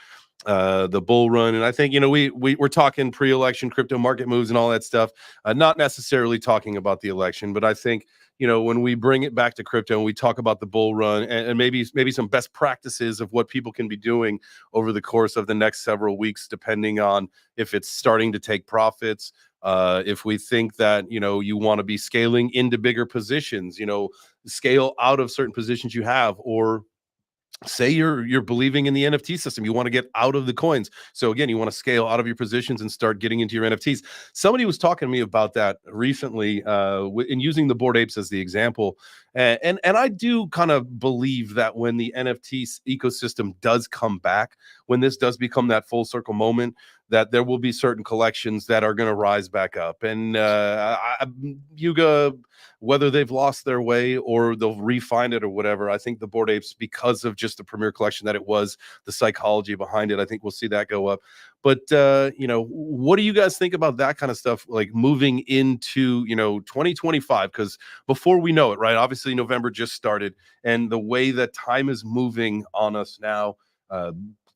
the bull run. And I think, we're talking pre-election crypto market moves and all that stuff, not necessarily talking about the election, but I think, when we bring it back to crypto and we talk about the bull run and maybe some best practices of what people can be doing over the course of the next several weeks, depending on if it's starting to take profits, if we think that, you want to be scaling into bigger positions, scale out of certain positions you have, or say you're believing in the NFT system, you want to get out of the coins. So again, you want to scale out of your positions and start getting into your NFTs. Somebody was talking to me about that recently, in using the Bored Apes as the example. And I do kind of believe that when the NFT ecosystem does come back, when this does become that full circle moment, that there will be certain collections that are going to rise back up. And Yuga, whether they've lost their way or they'll refine it or whatever, I think the Bored Apes, because of just the premier collection that it was, the psychology behind it, I think we'll see that go up. But, what do you guys think about that kind of stuff, like moving into, 2025? Because before we know it, right, obviously November just started, and the way that time is moving on us now,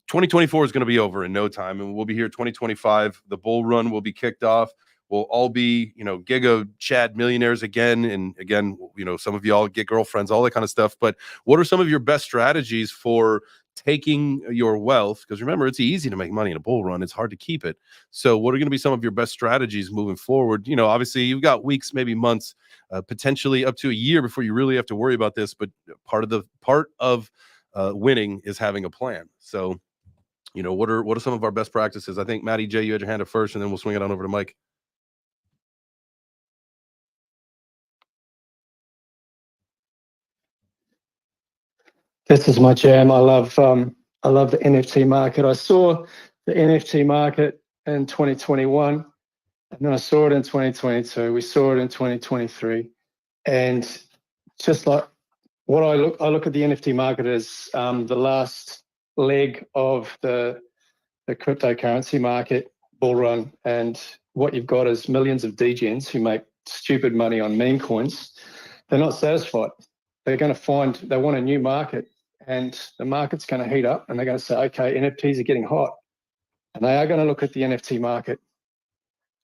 2024 is going to be over in no time, and we'll be here 2025. The bull run will be kicked off. We'll all be, giga Chad millionaires again. And again, some of y'all get girlfriends, all that kind of stuff. But what are some of your best strategies for taking your wealth? Because remember, it's easy to make money in a bull run. It's hard to keep it. So what are going to be some of your best strategies moving forward? Obviously you've got weeks, maybe months, potentially up to a year before you really have to worry about this. But part of winning is having a plan. So, what are some of our best practices? I think Matty J, you had your hand up first, and then we'll swing it on over to Mike. This is my jam. I love the NFT market. I saw the NFT market in 2021, and then I saw it in 2022. We saw it in 2023, and just like what I look at the NFT market as the last leg of the cryptocurrency market bull run, and what you've got is millions of degens who make stupid money on meme coins. They're not satisfied. They want a new market, and the market's going to heat up, and they're going to say, okay, NFTs are getting hot, and they are going to look at the NFT market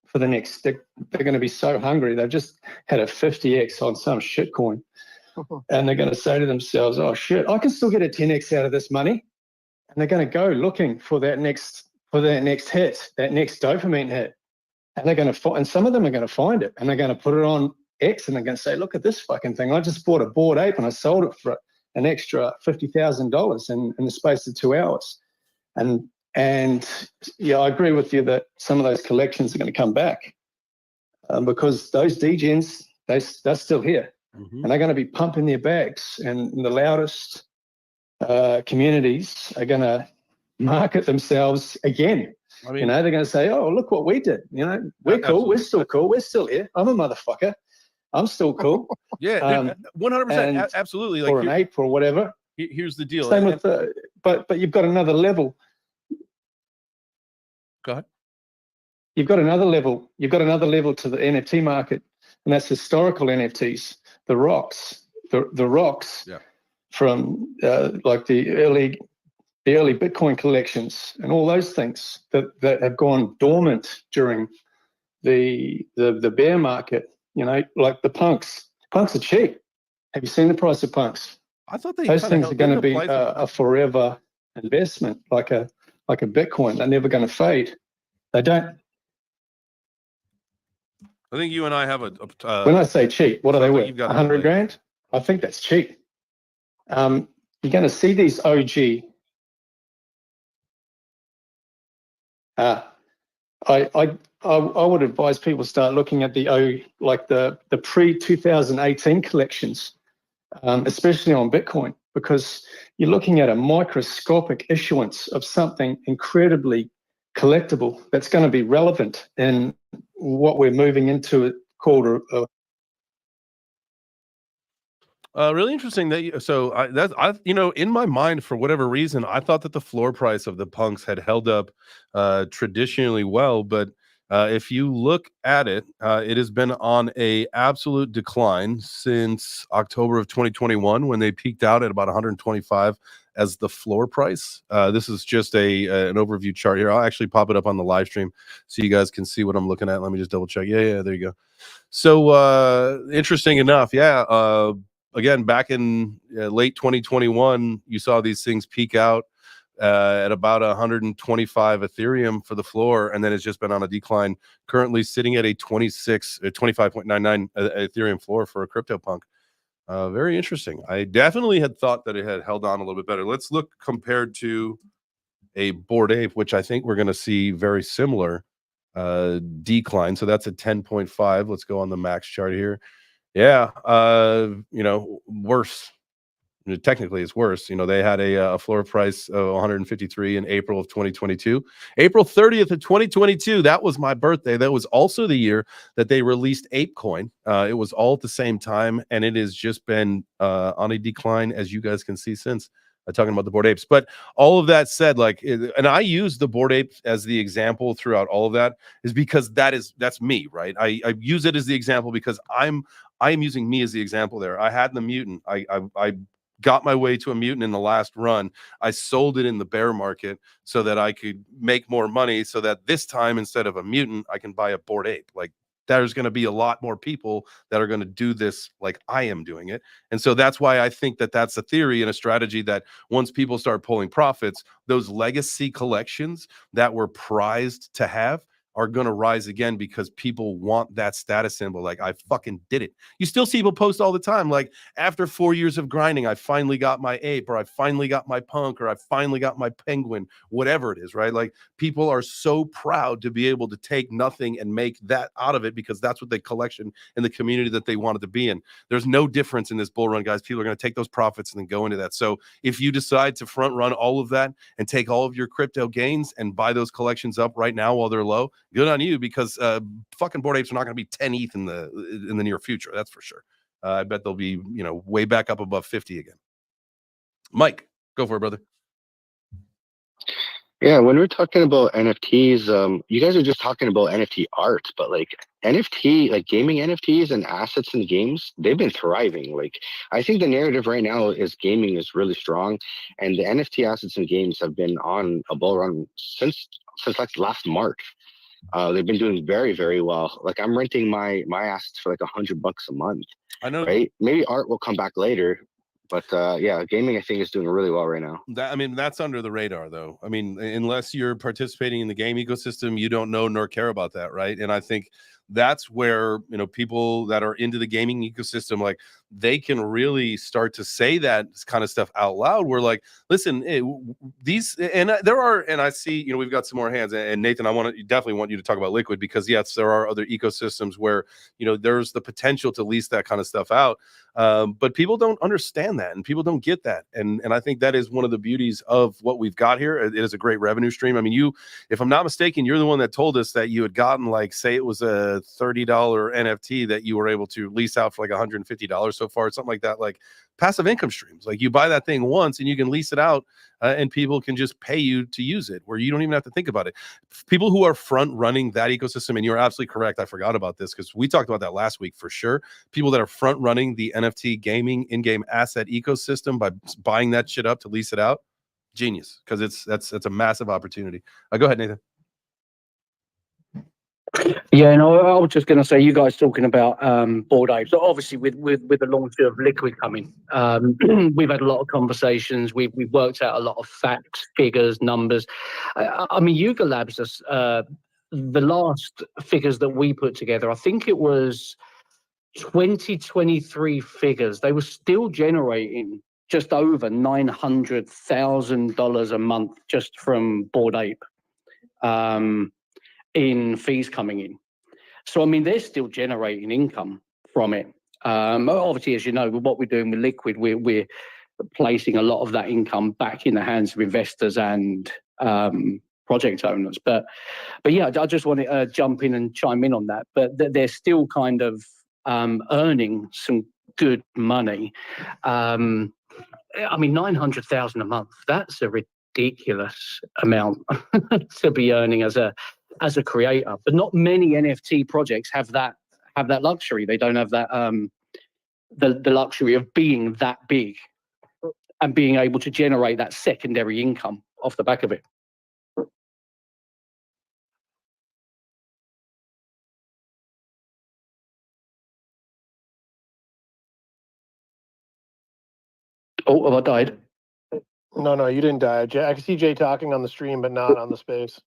for the next. They're going to be so hungry. They've just had a 50x on some shit coin, and they're going to say to themselves, oh shit, I can still get a 10x out of this money. And they're going to go looking for that next hit, that next dopamine hit. And they're going to find, and some of them are going to find it, and they're going to put it on X, and they're going to say, look at this fucking thing. I just bought a Bored Ape and I sold it for an extra $50,000 in the space of 2 hours. And yeah, I agree with you that some of those collections are going to come back because those degens, they're still here. Mm-hmm. And they're going to be pumping their bags, and the loudest communities are going to market themselves again. I mean, they're going to say, oh, look what we did. We're cool. We're still cool. We're still here. I'm a motherfucker. I'm still cool. Yeah, 100%. Absolutely. Like, or an ape or whatever. Here's the deal. Same with but you've got another level. Go ahead. You've got another level. You've got another level to the NFT market, and that's historical NFTs. The rocks. The rocks. Yeah. From like the early Bitcoin collections and all those things that have gone dormant during the bear market. Like the punks. Punks are cheap. Have you seen the price of punks? I thought those things are going to be a forever investment like a Bitcoin. They're never going to fade. They don't. I think you and I have a When I say cheap, what are they sounds like worth? you've got 100 grand? I think that's cheap. You're going to see these OG. I would advise people start looking at the pre-2018 collections, especially on Bitcoin, because you're looking at a microscopic issuance of something incredibly collectible that's going to be relevant in what we're moving into called really interesting that in my mind, for whatever reason, I thought that the floor price of the punks had held up traditionally well, but if you look at it, it has been on a absolute decline since October of 2021, when they peaked out at about 125 as the floor price. This is just an overview chart here. I'll actually pop it up on the live stream so you guys can see what I'm looking at. Let me just double check. Yeah, there you go. So interesting enough, again, back in late 2021, you saw these things peak out at about 125 Ethereum for the floor, and then it's just been on a decline, currently sitting at a 25.99 Ethereum floor for a CryptoPunk. Very interesting. I definitely had thought that it had held on a little bit better. Let's look compared to a Bored Ape, which I think we're going to see very similar decline. So that's a 10.5. Let's go on the max chart here. Yeah, worse. Technically, it's worse. They had a floor price of 153 in April of 2022. April 30th of 2022, that was my birthday. That was also the year that they released ApeCoin. It was all at the same time, and it has just been on a decline, as you guys can see since. Talking about the Bored Apes. But all of that said, and I use the Bored Ape as the example throughout all of that, is because that's me, right? I use it as the example because I am using me as the example there. I had the mutant. I got my way to a mutant in the last run. I sold it in the bear market so that I could make more money, so that this time, instead of a mutant, I can buy a Bored Ape. There's going to be a lot more people that are going to do this like I am doing it. And so that's why I think that that's a theory and a strategy that once people start pulling profits, those legacy collections that were prized to have are going to rise again, because people want that status symbol. Like, I fucking did it. You still see people post all the time, like, after 4 years of grinding, I finally got my ape, or I finally got my punk, or I finally got my penguin, whatever it is, right? Like, people are so proud to be able to take nothing and make that out of it, because that's what the collection and the community that they wanted to be in. There's no difference in this bull run, guys. People are going to take those profits and then go into that. So if you decide to front run all of that and take all of your crypto gains and buy those collections up right now while they're low, good on you, because fucking Bored Apes are not going to be 10 ETH in the near future. That's for sure. I bet they'll be, way back up above 50 again. Mike, go for it, brother. Yeah, when we're talking about NFTs, you guys are just talking about NFT art, but gaming NFTs and assets in games, they've been thriving. I think the narrative right now is gaming is really strong, and the NFT assets in games have been on a bull run since last March. They've been doing very, very well. I'm renting my assets for $100 a month. I know, right? Maybe art will come back later, but gaming I think is doing really well right now. That's under the radar, though. Unless you're participating in the game ecosystem, you don't know nor care about that, right? And I think that's where people that are into the gaming ecosystem, they can really start to say that kind of stuff out loud. We're like, listen, I see, we've got some more hands. And Nathan, I definitely want you to talk about Liquid, because yes, there are other ecosystems where there's the potential to lease that kind of stuff out. But people don't understand that, and people don't get that. And I think that is one of the beauties of what we've got here. It is a great revenue stream. If I'm not mistaken, you're the one that told us that you had gotten, say it was a $30 NFT that you were able to lease out for $150 so far, something like that. Passive income streams. You buy that thing once and you can lease it out, and people can just pay you to use it, where you don't even have to think about it. People who are front running that ecosystem, and you're absolutely correct, I forgot about this because we talked about that last week for sure. People that are front running the NFT gaming in-game asset ecosystem by buying that shit up to lease it out, genius, because that's a massive opportunity. Go ahead, Nathan. Yeah, no, I was just going to say, you guys talking about Bored Ape. So obviously, with the launch of Liquid coming, we've had a lot of conversations. We've worked out a lot of facts, figures, numbers. I mean, Yuga Labs, the last figures that we put together, I think it was 2023 figures. They were still generating just over $900,000 a month just from Bored Ape. In fees coming in. So, I mean, they're still generating income from it. Obviously, as you know, with what we're doing with Liquid, we're placing a lot of that income back in the hands of investors and project owners. But yeah, I just want to jump in and chime in on that. But they're still kind of earning some good money. I mean, 900,000 a month, that's a ridiculous amount to be earning as a creator, but not many NFT projects have that luxury. They don't have that the luxury of being that big and being able to generate that secondary income off the back of it. Oh, have I died? No, you didn't die. Jay, I can see Jay talking on the stream, but not on the space.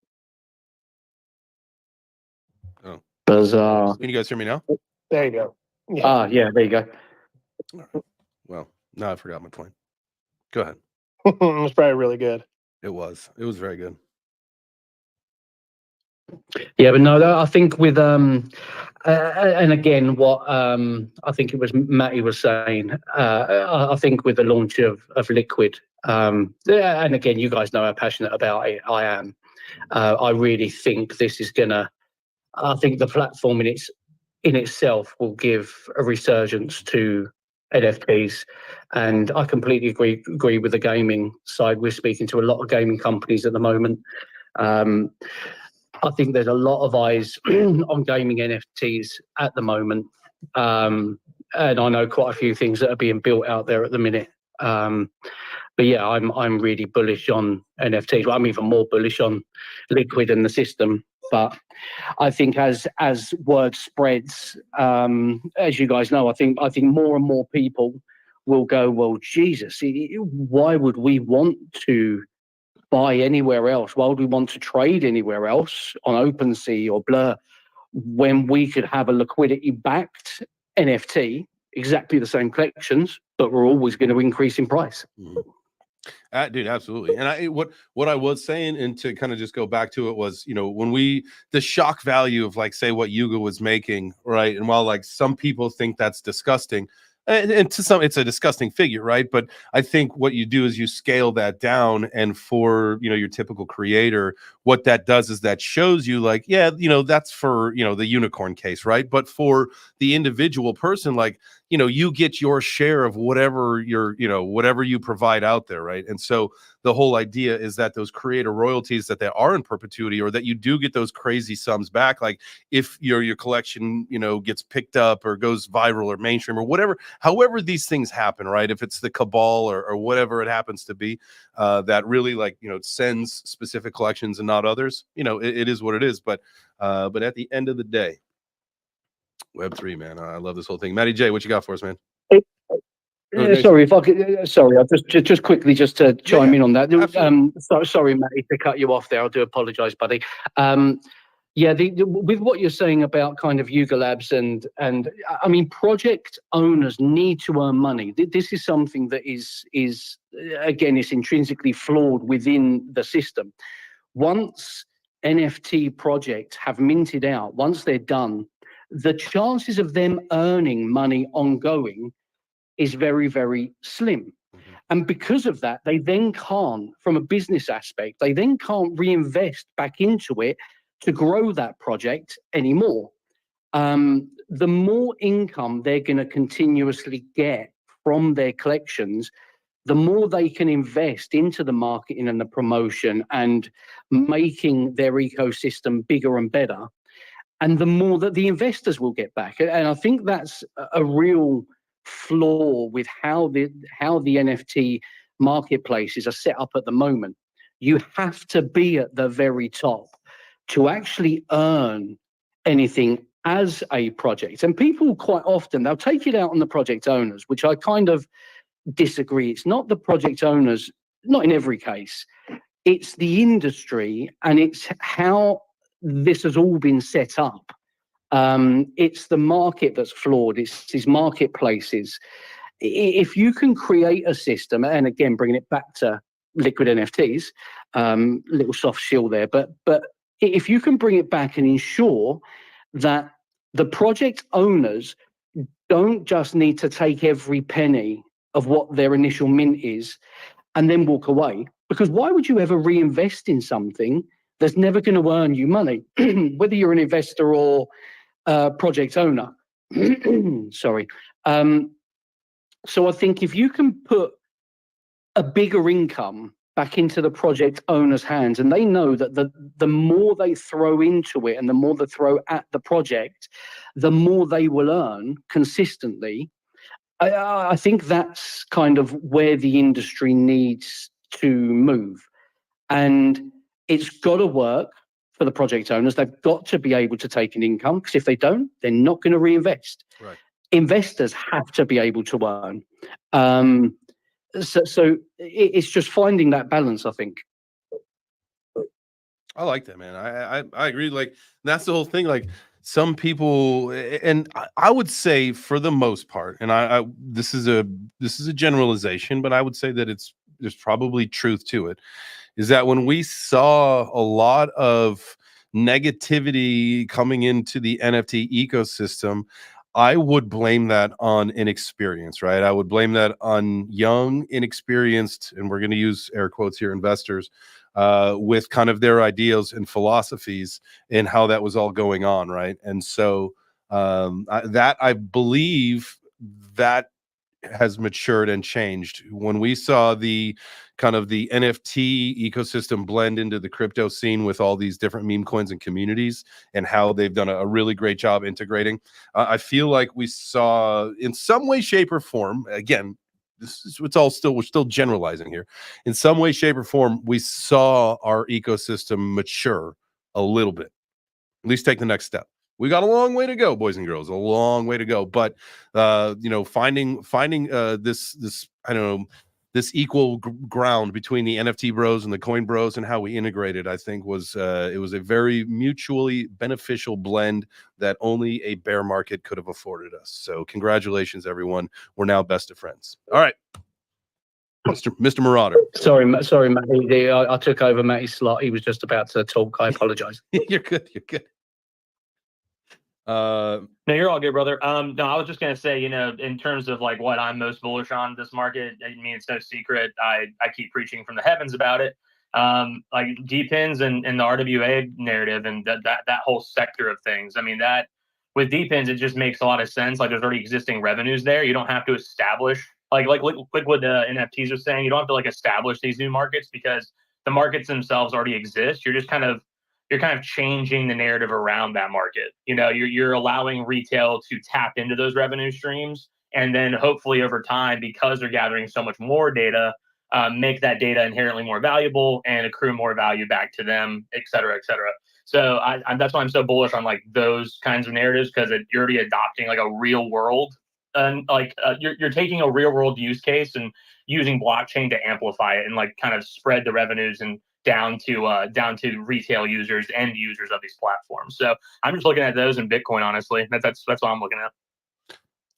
Oh, bizarre. Can you guys hear me now? There you go. Yeah. Yeah, there you go. All right. Well, now I forgot my point. Go ahead. It was probably really good. It was very good. Yeah, but no, I think with and again, what I think it was Matty was saying. I think with the launch of Liquid, and again, you guys know how passionate about it I am. I really think this is gonna. I think the platform in itself will give a resurgence to NFTs, and I completely agree with the gaming side. We're speaking to a lot of gaming companies at the moment. I think there's a lot of eyes on gaming NFTs at the moment, and I know quite a few things that are being built out there at the minute. But yeah, I'm really bullish on NFTs. Well, I'm even more bullish on Liquid and the system. But I think as word spreads, as you guys know, I think more and more people will go, well, Jesus, why would we want to buy anywhere else? Why would we want to trade anywhere else on OpenSea or Blur when we could have a liquidity-backed NFT, exactly the same collections, but we're always going to increase in price? Mm-hmm. Dude, absolutely. And what I was saying, and to kind of just go back to it, was, when the shock value of, like, say, what Yuga was making, right? And while, like, some people think that's disgusting, and to some it's a disgusting figure, right? But I think what you do is you scale that down, and for your typical creator, what that does is that shows you, like, yeah, that's for the unicorn case, right? But for the individual person, like, you get your share of whatever whatever you provide out there, right? And so the whole idea is that those creator royalties, that they are in perpetuity, or that you do get those crazy sums back, like if your collection gets picked up or goes viral or mainstream or whatever, however these things happen, right? If it's the cabal or whatever it happens to be, that really, like, sends specific collections and not others, it is what it is. But at the end of the day, Web3, man, I love this whole thing. Matty J, what you got for us, man? Sorry, if I could. Sorry, I just quickly to chime in on that. Sorry, Matty, to cut you off there. I do apologise, buddy. With what you're saying about kind of Yuga Labs and I mean, project owners need to earn money. This is something that is again, it's intrinsically flawed within the system. Once NFT projects have minted out, once they're done, the chances of them earning money ongoing is very, very slim. And because of that, they then can't, from a business aspect, they then can't reinvest back into it to grow that project anymore. The more income they're going to continuously get from their collections, the more they can invest into the marketing and the promotion and making their ecosystem bigger and better, and the more that the investors will get back. And I think that's a real flaw with how the NFT marketplaces are set up at the moment. You have to be at the very top to actually earn anything as a project. And people quite often, they'll take it out on the project owners, which I kind of disagree. It's not the project owners, not in every case. It's the industry, and it's how this has all been set up. It's the market that's flawed. It's these marketplaces. If you can create a system, and again, bringing it back to liquid NFTs, little soft shield there, but if you can bring it back and ensure that the project owners don't just need to take every penny of what their initial mint is and then walk away, because why would you ever reinvest in something that's never going to earn you money, whether you're an investor or project owner? Sorry. So I think if you can put a bigger income back into the project owner's hands, and they know that the more they throw into it and the more they throw at the project, the more they will earn consistently. I think that's kind of where the industry needs to move. And it's got to work for the project owners. They've got to be able to take an income, because if they don't, they're not going to reinvest. Right. Investors have to be able to earn. So it's just finding that balance, I think. I like that, man. I agree. Like, that's the whole thing. Like, some people, and I would say for the most part, and I this is a generalization, but I would say that there's probably truth to it, is that when we saw a lot of negativity coming into the NFT ecosystem, I would blame that on inexperience, right? I would blame that on young, inexperienced, and we're going to use air quotes here, investors, with kind of their ideals and philosophies and how that was all going on, right? And so I believe that has matured and changed. When we saw the kind of the NFT ecosystem blend into the crypto scene with all these different meme coins and communities, and how they've done a really great job integrating, I feel like we saw, in some way, shape, or form, again, we're still generalizing here, in some way, shape, or form, we saw our ecosystem mature a little bit. At least take the next step. We got a long way to go, boys and girls, a long way to go. But finding this I don't know, this equal ground between the NFT bros and the coin bros and how we integrated, I think was a very mutually beneficial blend that only a bear market could have afforded us. So congratulations, everyone. We're now best of friends. All right, Mr. Marauder. Sorry, Matty. I took over Matty's slot. He was just about to talk. I apologize. You're good. No, you're all good, brother. No, I was just gonna say, in terms of like what I'm most bullish on this market, I mean, it's no secret. I keep preaching from the heavens about it. Like DPINs and the RWA narrative and that whole sector of things. I mean, that with DPINs, it just makes a lot of sense. Like, there's already existing revenues there. You don't have to establish like what NFTs are saying. You don't have to like establish these new markets, because the markets themselves already exist. You're kind of changing the narrative around that market. You're allowing retail to tap into those revenue streams, and then hopefully over time, because they're gathering so much more data, make that data inherently more valuable and accrue more value back to them, et cetera, et cetera. So that's why I'm so bullish on like those kinds of narratives, because you're already adopting like a real world, and like you're taking a real world use case and using blockchain to amplify it and like kind of spread the revenues and down to retail users, end users of these platforms. So I'm just looking at those in Bitcoin, honestly. That's what I'm looking at.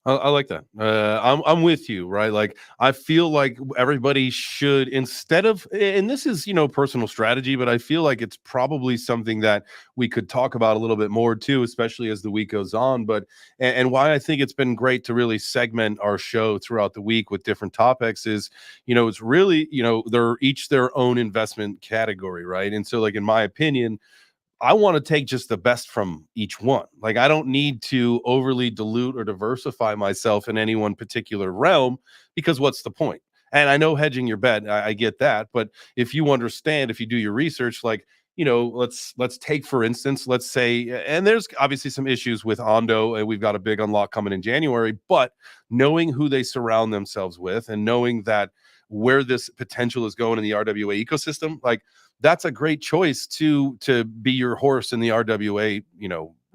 I like that. I'm with you, right? Like, I feel like everybody should, instead of, and this is, personal strategy, but I feel like it's probably something that we could talk about a little bit more too, especially as the week goes on. But, and why I think it's been great to really segment our show throughout the week with different topics is, it's really, they're each their own investment category, right? And so, like, in my opinion, I want to take just the best from each one. Like, I don't need to overly dilute or diversify myself in any one particular realm, because what's the point? And I know hedging your bet, I get that. But if you understand, if you do your research, like, let's take, for instance, let's say, and there's obviously some issues with Ondo, and we've got a big unlock coming in January, but knowing who they surround themselves with and knowing that where this potential is going in the RWA ecosystem, like, that's a great choice to be your horse in the RWA,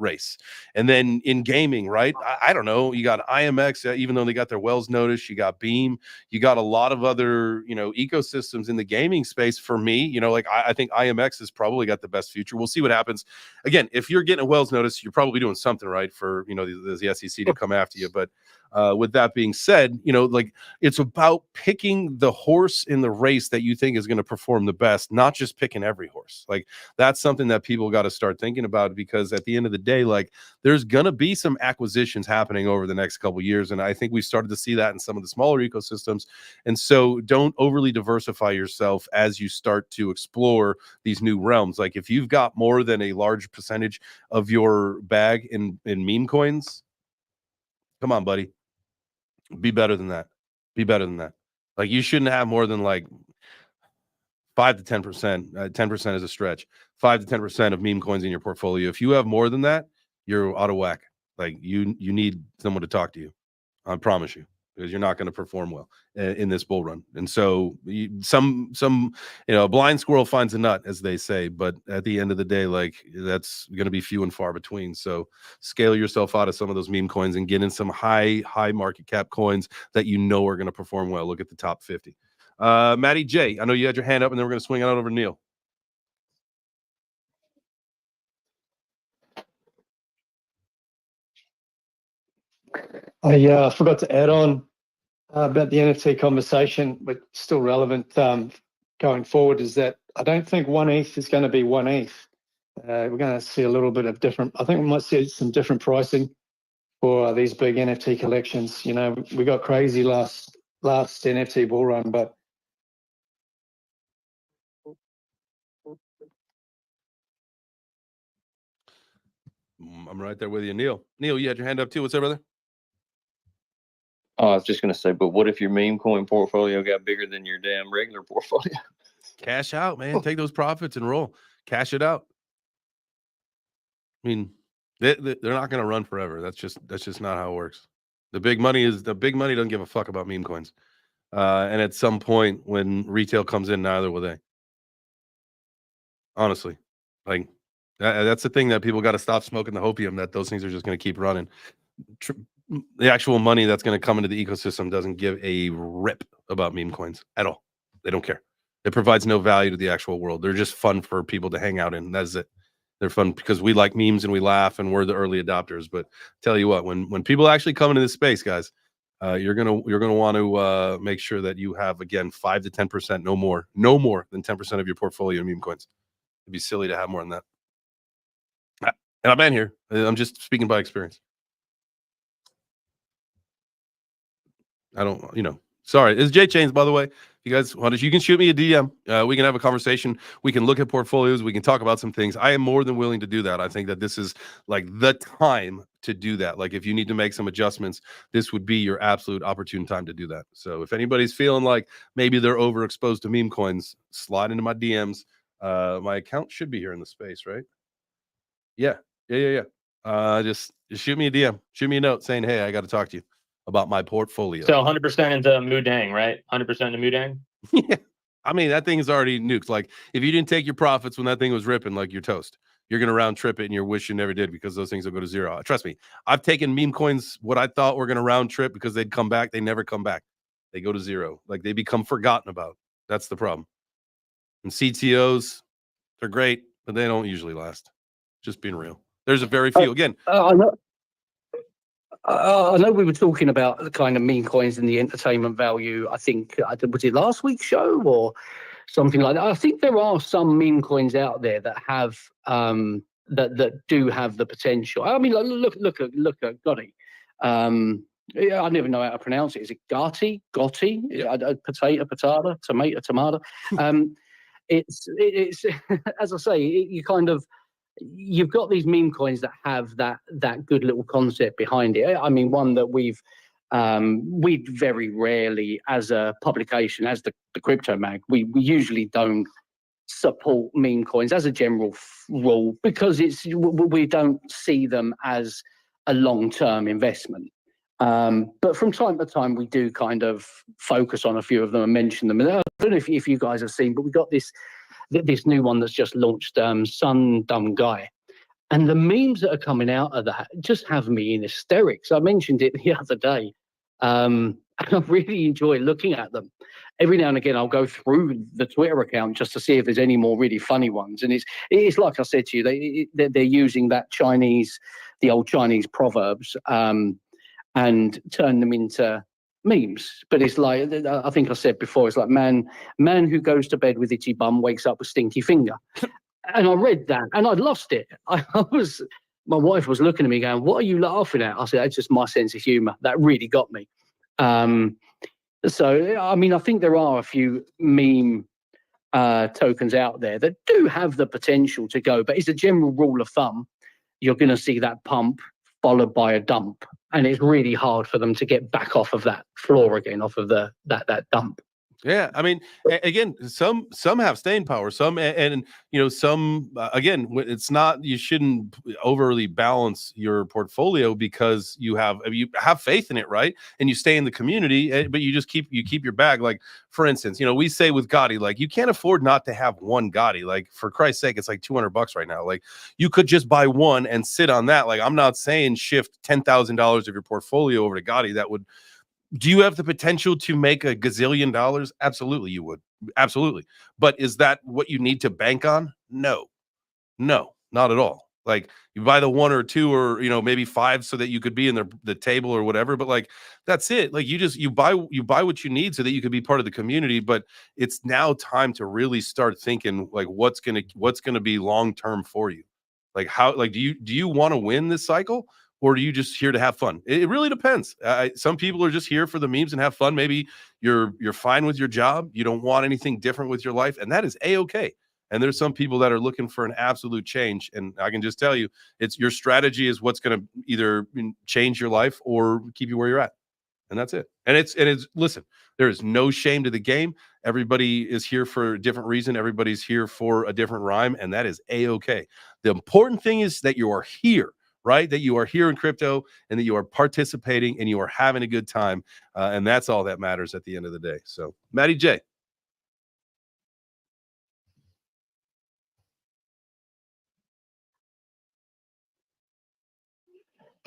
race. And then in gaming, right? I don't know. You got IMX, even though they got their Wells notice, you got Beam, you got a lot of other, ecosystems in the gaming space. For me, like I think IMX has probably got the best future. We'll see what happens. Again, if you're getting a Wells notice, you're probably doing something right for, the SEC to come after you. But with that being said, like it's about picking the horse in the race that you think is going to perform the best, not just picking every horse. Like that's something that people got to start thinking about, because at the end of the day, like there's going to be some acquisitions happening over the next couple of years. And I think we started to see that in some of the smaller ecosystems. And so don't overly diversify yourself as you start to explore these new realms. Like if you've got more than a large percentage of your bag in meme coins, come on, buddy. Be better than that. Be better than that. Like you shouldn't have more than like 5 to 10%. 10% is a stretch. 5 to 10% of meme coins in your portfolio. If you have more than that, you're out of whack. Like you need someone to talk to you. I promise you, because you're not going to perform well in this bull run. And so a blind squirrel finds a nut, as they say. But at the end of the day, like that's going to be few and far between. So scale yourself out of some of those meme coins and get in some high market cap coins that are going to perform well. Look at the top 50. Matty J, I know you had your hand up, and then we're going to swing it out over to Neil. I forgot to add on about the NFT conversation, but still relevant going forward, is that I don't think 1 ETH is going to be 1 ETH. We're going to see a little bit of different. I think we might see some different pricing for these big NFT collections. We got crazy last NFT bull run, but I'm right there with you, Neil. Neil, you had your hand up too. What's up, brother? Oh, I was just going to say, but what if your meme coin portfolio got bigger than your damn regular portfolio? Cash out, man. Take those profits and roll. Cash it out. I mean, they're not going to run forever. That's just not how it works. The big money doesn't give a fuck about meme coins. And at some point when retail comes in, neither will they. Honestly, like that's the thing that people got to stop smoking the hopium that those things are just going to keep running. The actual money that's going to come into the ecosystem doesn't give a rip about meme coins at all. They don't care. It provides no value to the actual world. They're just fun for people to hang out in. That's it. They're fun because we like memes and we laugh and we're the early adopters. But tell you what, when people actually come into this space, guys, you're gonna want to make sure that you have, again, 5 to 10%, no more than 10% of your portfolio in meme coins. It'd be silly to have more than that. And I've been here. I'm just speaking by experience. I don't, sorry. It's Jay Chains, by the way. If you guys want to, you can shoot me a DM. We can have a conversation. We can look at portfolios. We can talk about some things. I am more than willing to do that. I think that this is like the time to do that. Like if you need to make some adjustments, this would be your absolute opportune time to do that. So if anybody's feeling like maybe they're overexposed to meme coins, slide into my DMs. My account should be here in the space, right? Yeah. Just shoot me a DM. Shoot me a note saying, hey, I got to talk to you about my portfolio. So 100% into Mudang, right? 100% into Mudang? Yeah. I mean, that thing is already nuked. Like, if you didn't take your profits when that thing was ripping, like, you're toast. You're going to round trip it, and you're wish you never did, because those things will go to zero. Trust me. I've taken meme coins, what I thought were going to round trip because they'd come back. They never come back. They go to zero. Like, they become forgotten about. That's the problem. And CTOs, they're great, but they don't usually last. Just being real. There's a very few. Again, I know we were talking about the kind of meme coins and the entertainment value. I think, was it last week's show or something like that? I think there are some meme coins out there that have that do have the potential. I mean, look at Gotti. I never know how to pronounce it. Is it Gotti? Potato, tomato. It's as I say, you kind of. You've got these meme coins that have that good little concept behind it. I mean, one that we very rarely, as a publication, as the Crypto Mag, we usually don't support meme coins as a general rule, because we don't see them as a long-term investment. But from time to time, we do kind of focus on a few of them and mention them. And I don't know if you guys have seen, but we got this new one that's just launched, Sun Dumb Guy. And the memes that are coming out of that just have me in hysterics. I mentioned it the other day. And I really enjoy looking at them. Every now and again, I'll go through the Twitter account just to see if there's any more really funny ones. And it's like I said to you, they're using that the old Chinese proverbs, and turn them into memes. But it's like, I think I said before, it's like man who goes to bed with itchy bum wakes up with stinky finger. And I read that and I'd lost it. My wife was looking at me going, "What are you laughing at?" I said, "It's just my sense of humor. That really got me." So, I mean, I think there are a few meme tokens out there that do have the potential to go, but as a general rule of thumb, you're going to see that pump followed by a dump, and it's really hard for them to get back off of that floor again, off of that dump. Yeah, I mean, again, some have staying power, some and you know, some again, it's not, you shouldn't overly balance your portfolio because you have faith in it, right? And you stay in the community, but you just keep your bag. Like, for instance, you know, we say with Gotti, like, you can't afford not to have one Gotti. Like, for Christ's sake, it's like $200 right now. Like, you could just buy one and sit on that. Like, I'm not saying shift $10,000 of your portfolio over to Gotti. That would. Do you have the potential to make $1 gazillion? Absolutely, you would. Absolutely. But is that what you need to bank on? No, not at all. Like, you buy the one or two or, you know, maybe five so that you could be in the table or whatever. But like, that's it. Like, you buy what you need so that you could be part of the community. But it's now time to really start thinking like, what's gonna be long term for you. Like, how, like, do you want to win this cycle? Or are you just here to have fun? It really depends. Some people are just here for the memes and have fun. Maybe you're fine with your job. You don't want anything different with your life, and that is A-okay. And there's some people that are looking for an absolute change. And I can just tell you, it's your strategy is what's going to either change your life or keep you where you're at. And that's it. And it's listen, there is no shame to the game. Everybody is here for a different reason. Everybody's here for a different rhyme, and that is A-okay. The important thing is that you are here. Right? That you are here in crypto and that you are participating and you are having a good time. And that's all that matters at the end of the day. So, Matty J.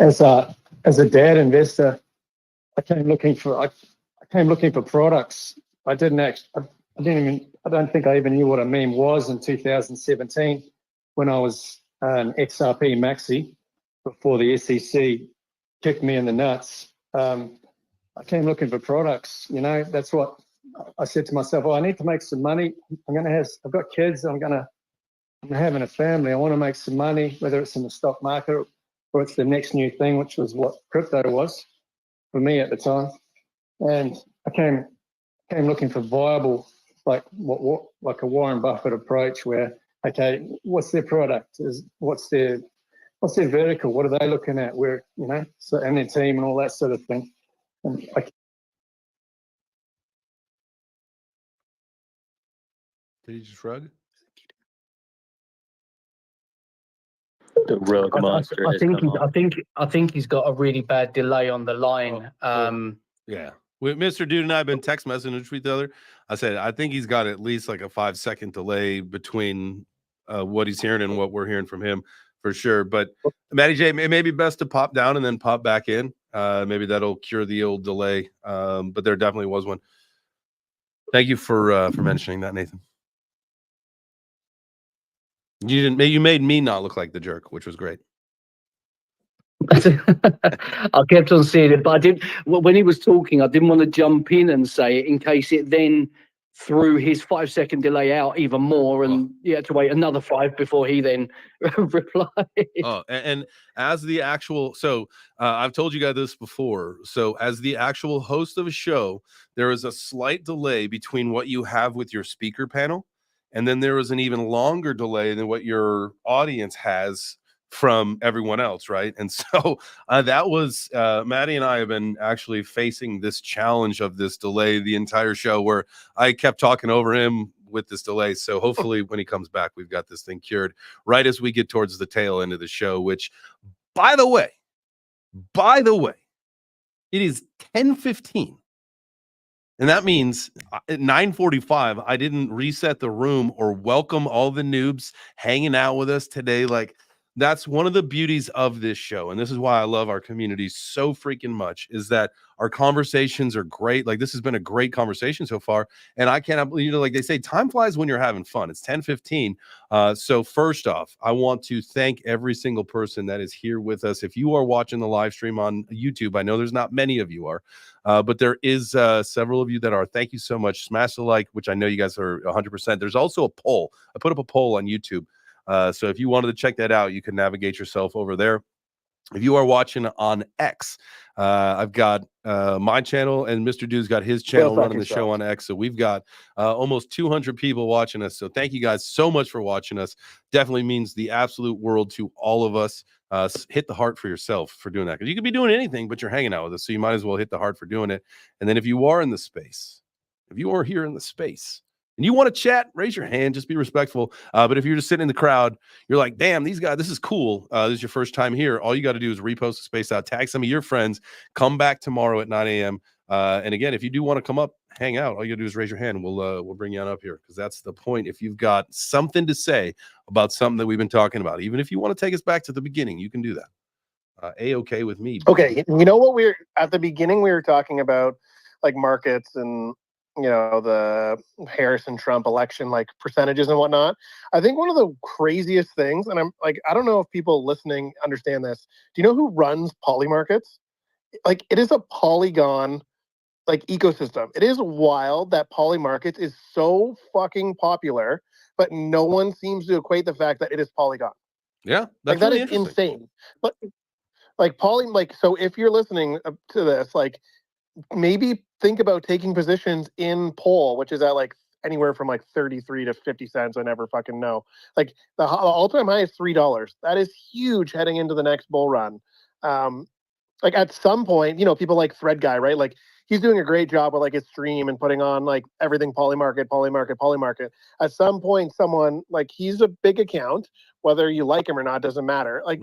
As a dad investor, I came looking for products. I don't think I even knew what a meme was in 2017 when I was an XRP maxi. Before the SEC kicked me in the nuts, I came looking for products. You know, that's what I said to myself. Well, I need to make some money. I've got kids. I'm having a family. I want to make some money, whether it's in the stock market or it's the next new thing, which was what crypto was for me at the time. And I came looking for viable, like like a Warren Buffett approach, where okay, what's their product? What's their vertical? What are they looking at? Where, you know, so, and their team and all that sort of thing. And Did he just shrug? The rug monster. I think he's got a really bad delay on the line. Yeah. Mr. Dude and I have been text messaging each other. I said, I think he's got at least like a 5-second delay between what he's hearing and what we're hearing from him. For sure. But Matty J, it may be best to pop down and then pop back in. Maybe that'll cure the old delay. But there definitely was one. Thank you for mentioning that, Nathan. You made me not look like the jerk, which was great. I kept on seeing it, but I didn't. When he was talking, I didn't want to jump in and say it in case it then threw his 5-second delay out even more, and you had to wait another 5 before he then replied. Oh, and as the actual, so I've told you guys this before. So as the actual host of a show, there is a slight delay between what you have with your speaker panel, and then there is an even longer delay than what your audience has from everyone else, right? And so that was Maddie and I have been actually facing this challenge of this delay the entire show, where I kept talking over him with this delay. So hopefully when he comes back, we've got this thing cured right as we get towards the tail end of the show, which by the way, it is 10:15. And that means at 9:45, I didn't reset the room or welcome all the noobs hanging out with us today. Like, that's one of the beauties of this show, and this is why I love our community so freaking much, is that our conversations are great. Like, this has been a great conversation so far, and I cannot believe, like they say, time flies when you're having fun. It's 10:15. So first off, I want to thank every single person that is here with us. If you are watching the live stream on YouTube, I know there's not many of you are, but there is several of you that are. Thank you so much. Smash the like, which I know you guys are 100%. There's also a poll. I put up a poll on YouTube. So if you wanted to check that out, you can navigate yourself over there. If you are watching on X, I've got my channel, and Mr. Dude's got his channel running the show on X. So we've got almost 200 people watching us. So thank you guys so much for watching us. Definitely means the absolute world to all of us. Hit the heart for yourself for doing that, because you could be doing anything, but you're hanging out with us. So you might as well hit the heart for doing it. And then if you are in the space, if you are here in the space, and you want to chat, raise your hand. Just be respectful. But if you're just sitting in the crowd, you're like, damn, these guys, this is cool. This is your first time here. All you got to do is repost the space out, tag some of your friends, come back tomorrow at 9 a.m. And again, if you do want to come up, hang out, all you got to do is raise your hand. We'll bring you on up here, because that's the point. If you've got something to say about something that we've been talking about, even if you want to take us back to the beginning, you can do that. A-okay with me. Okay, you know what, at the beginning we were talking about, like, markets and, you know, the Harris and Trump election, like, percentages and whatnot. I think one of the craziest things, and I'm like, I don't know if people listening understand this. Do you know who runs Polymarkets? Like, it is a Polygon, like, ecosystem. It is wild that Polymarkets is so fucking popular, but no one seems to equate the fact that it is Polygon. Yeah, like, that is insane. But like, so if you're listening to this, like, maybe think about taking positions in Pol, which is at like anywhere from like 33 to 50 cents. I never fucking know. Like, the all-time high is $3. That is huge heading into the next bull run. Like, at some point, you know, people like Thread Guy, right? Like, he's doing a great job with like his stream and putting on like everything Polymarket. At some point, someone, like, he's a big account, whether you like him or not, doesn't matter. Like,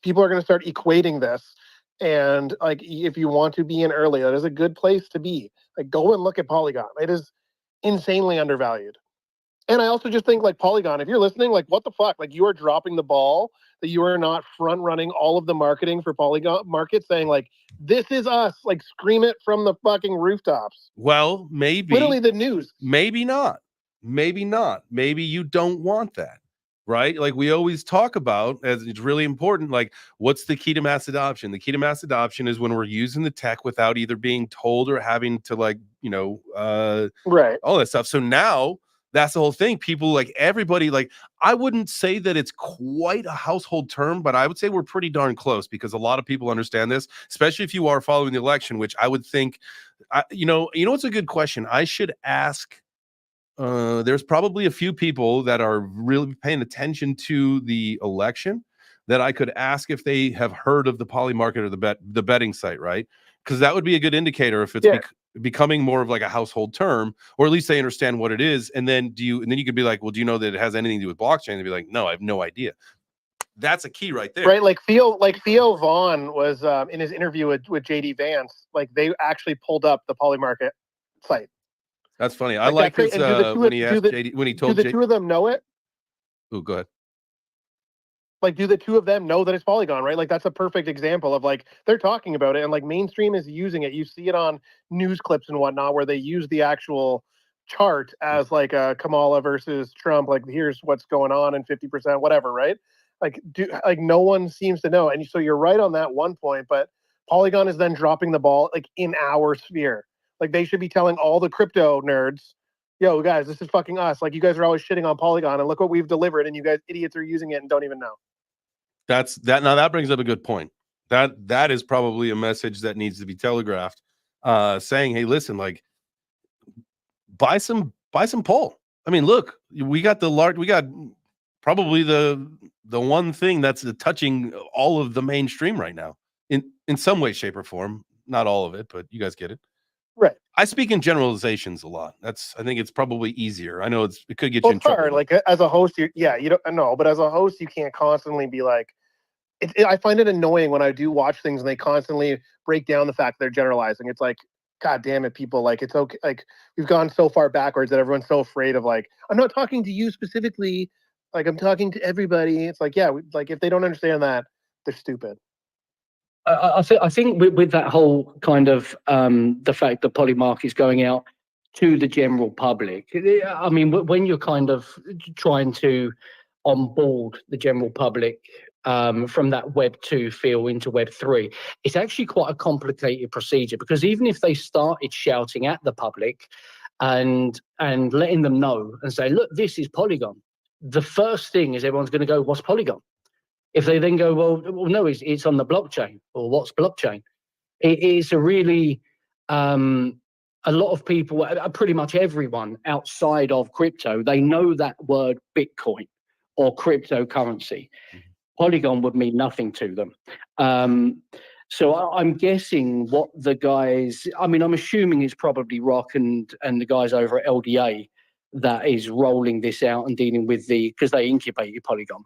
people are going to start equating this. And like, if you want to be in early, that is a good place to be. Like, go and look at Polygon. It is insanely undervalued. And I also just think, like, Polygon, if you're listening, like, what the fuck? Like, you are dropping the ball, that you are not front running all of the marketing for Polygon market, saying like, this is us, like, scream it from the fucking rooftops. Well, maybe. Literally the news. Maybe not. Maybe not. Maybe you don't want that. Right? Like, we always talk about, as it's really important, like, what's the key to mass adoption? The key to mass adoption is when we're using the tech without either being told or having to, like, you know, right, all that stuff. So now that's the whole thing. People, like, everybody, like, I wouldn't say that it's quite a household term, but I would say we're pretty darn close, because a lot of people understand this, especially if you are following the election, which I would think, you know, it's a good question. I should ask. There's probably a few people that are really paying attention to the election that I could ask if they have heard of the Polymarket or the betting site, right? Because that would be a good indicator if it's becoming more of like a household term, or at least they understand what it is. And then you could be like, well, do you know that it has anything to do with blockchain? They'd be like, no, I have no idea. That's a key right there. Right, like Theo Vaughn was in his interview with JD Vance. Like, they actually pulled up the Polymarket site. That's funny. I like his when he asked JD, when he told do the two of them know it? Oh, go ahead. Like, do the two of them know that it's Polygon, right? Like, that's a perfect example of, like, they're talking about it, and like, mainstream is using it. You see it on news clips and whatnot, where they use the actual chart as like a Kamala versus Trump. Like, here's what's going on, and 50%, whatever, right? Like, no one seems to know. And so you're right on that one point, but Polygon is then dropping the ball, like, in our sphere. Like, they should be telling all the crypto nerds, yo, guys, this is fucking us. Like, you guys are always shitting on Polygon, and look what we've delivered, and you guys idiots are using it and don't even know. That's that. Now that brings up a good point. That is probably a message that needs to be telegraphed, saying, hey, listen, like, buy some Pol. I mean, look, we got probably the one thing that's touching all of the mainstream right now in some way, shape, or form. Not all of it, but you guys get it. Right. I speak in generalizations a lot. I think it's probably easier. I know it could get you in trouble. Hard. Like, as a host, you don't know, but as a host, you can't constantly be like, I find it annoying when I do watch things and they constantly break down the fact that they're generalizing. It's like, God damn it, people, like, it's okay. Like, we've gone so far backwards that everyone's so afraid of, like, I'm not talking to you specifically. Like I'm talking to everybody. It's like, yeah, like if they don't understand that, they're stupid. I think with that whole kind of the fact that Polymark is going out to the general public. I mean, when you're kind of trying to onboard the general public from that Web 2 feel into Web 3, it's actually quite a complicated procedure, because even if they started shouting at the public and letting them know and say, look, this is Polygon, the first thing is everyone's going to go, what's Polygon? If they then go, well no, it's on the blockchain, or what's blockchain? It is a really, a lot of people, pretty much everyone outside of crypto, they know that word Bitcoin or cryptocurrency. Polygon would mean nothing to them. So I'm guessing what the guys, I mean, I'm assuming it's probably Rock and the guys over at LDA that is rolling this out and dealing with because they incubated Polygon.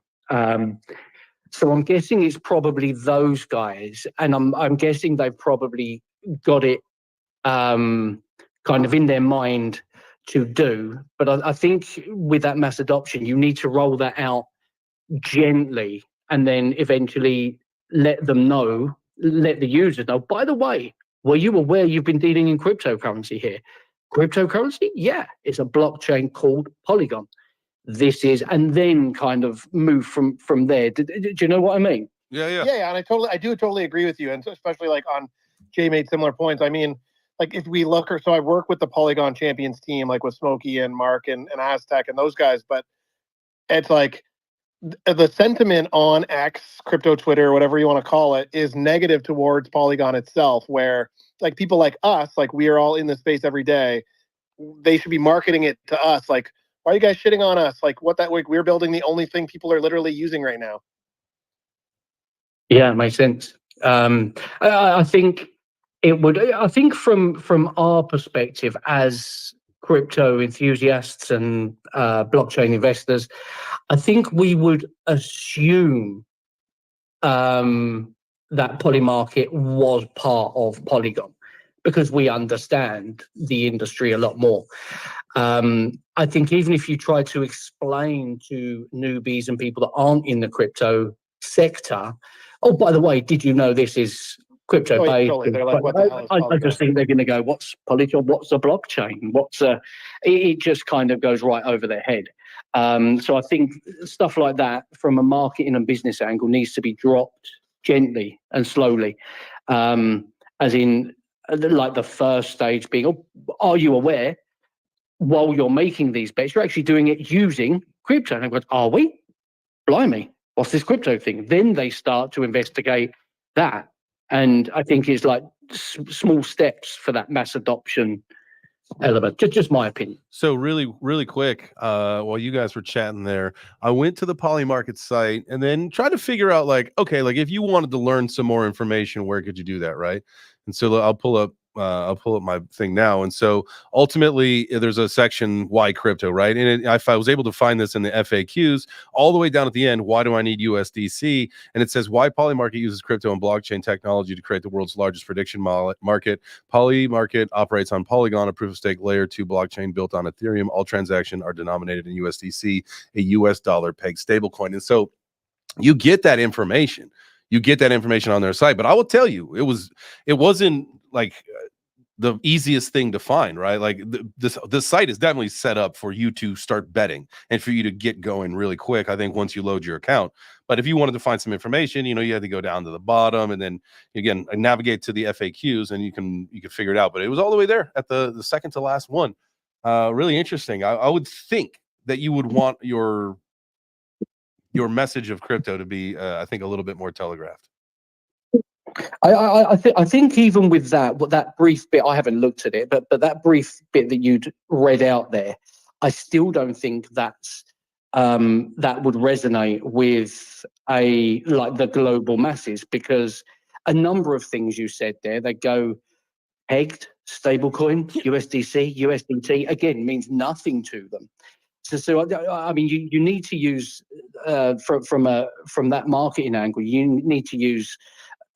So I'm guessing it's probably those guys, and I'm guessing they've probably got it kind of in their mind to do. But I think with that mass adoption, you need to roll that out gently, and then eventually let them know, let the users know, by the way, were you aware you've been dealing in cryptocurrency here? Cryptocurrency? Yeah, it's a blockchain called Polygon. This is, and then kind of move from there. Do you know what I mean? Yeah. And I do totally agree with you, and especially like on Jay made similar points. I mean, like if we look, so I work with the Polygon Champions team, like with Smokey and Mark and Aztec and those guys, but it's like the sentiment on X, crypto Twitter, whatever you want to call it, is negative towards Polygon itself, where like people like us, like we are all in this space every day, they should be marketing it to us like, why are you guys shitting on us? Like we're building the only thing people are literally using right now. Yeah, it makes sense. I think it would. I think from our perspective as crypto enthusiasts and blockchain investors, I think we would assume that Polymarket was part of Polygon, because we understand the industry a lot more. I think even if you try to explain to newbies and people that aren't in the crypto sector, oh, by the way, did you know this is crypto based? Totally. They're like, what the hell is I just think they're going to go, what's Polygon? What's a blockchain? It just kind of goes right over their head. So I think stuff like that from a marketing and business angle needs to be dropped gently and slowly. As in, like the first stage being, oh, are you aware while you're making these bets, you're actually doing it using crypto? And I go, are we? Blimey, what's this crypto thing? Then they start to investigate that. And I think it's like small steps for that mass adoption element. Just my opinion. So really quick, while you guys were chatting there, I went to the Polymarket site and then tried to figure out like, okay, like if you wanted to learn some more information, where could you do that, right? And so I'll pull up my thing now. And so ultimately there's a section, why crypto, right? And if I was able to find this in the FAQs all the way down at the end, why do I need USDC? And it says why Polymarket uses crypto and blockchain technology to create the world's largest prediction market. Polymarket operates on Polygon, a proof of stake layer 2 blockchain built on Ethereum. All transactions are denominated in USDC, a US dollar pegged stablecoin. And so you get that information. You get that information on their site, but I will tell you, it wasn't like the easiest thing to find, right? Like this site is definitely set up for you to start betting and for you to get going really quick, I think, once you load your account. But if you wanted to find some information, you had to go down to the bottom and then again navigate to the FAQs and you can figure it out. But it was all the way there at the second to last one. Really interesting. I would think that you would want your message of crypto to be, I think, a little bit more telegraphed. I think even with that brief bit, I haven't looked at it, but that brief bit that you'd read out there, I still don't think that would resonate with the global masses, because a number of things you said there, they go pegged, stablecoin, USDC, USDT, again, means nothing to them. So I mean, you need to use from that marketing angle, you need to use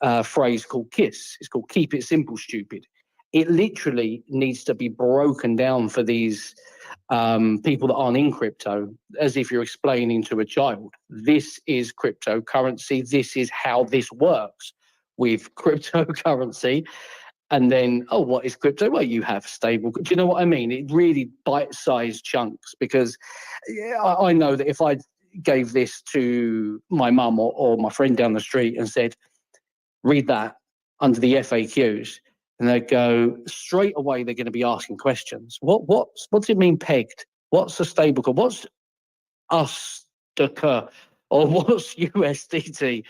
a phrase called KISS. It's called keep it simple, stupid. it literally needs to be broken down for these people that aren't in crypto, as if you're explaining to a child, this is cryptocurrency, this is how this works with cryptocurrency. And then, oh, what is crypto? Well, you have stable. Do you know what I mean? It really bite-sized chunks, because I know that if I gave this to my mum or my friend down the street and said, read that under the FAQs, and they'd go straight away, they're going to be asking questions. What does it mean pegged? What's a stable coin? What's USDK? Or what's USDT?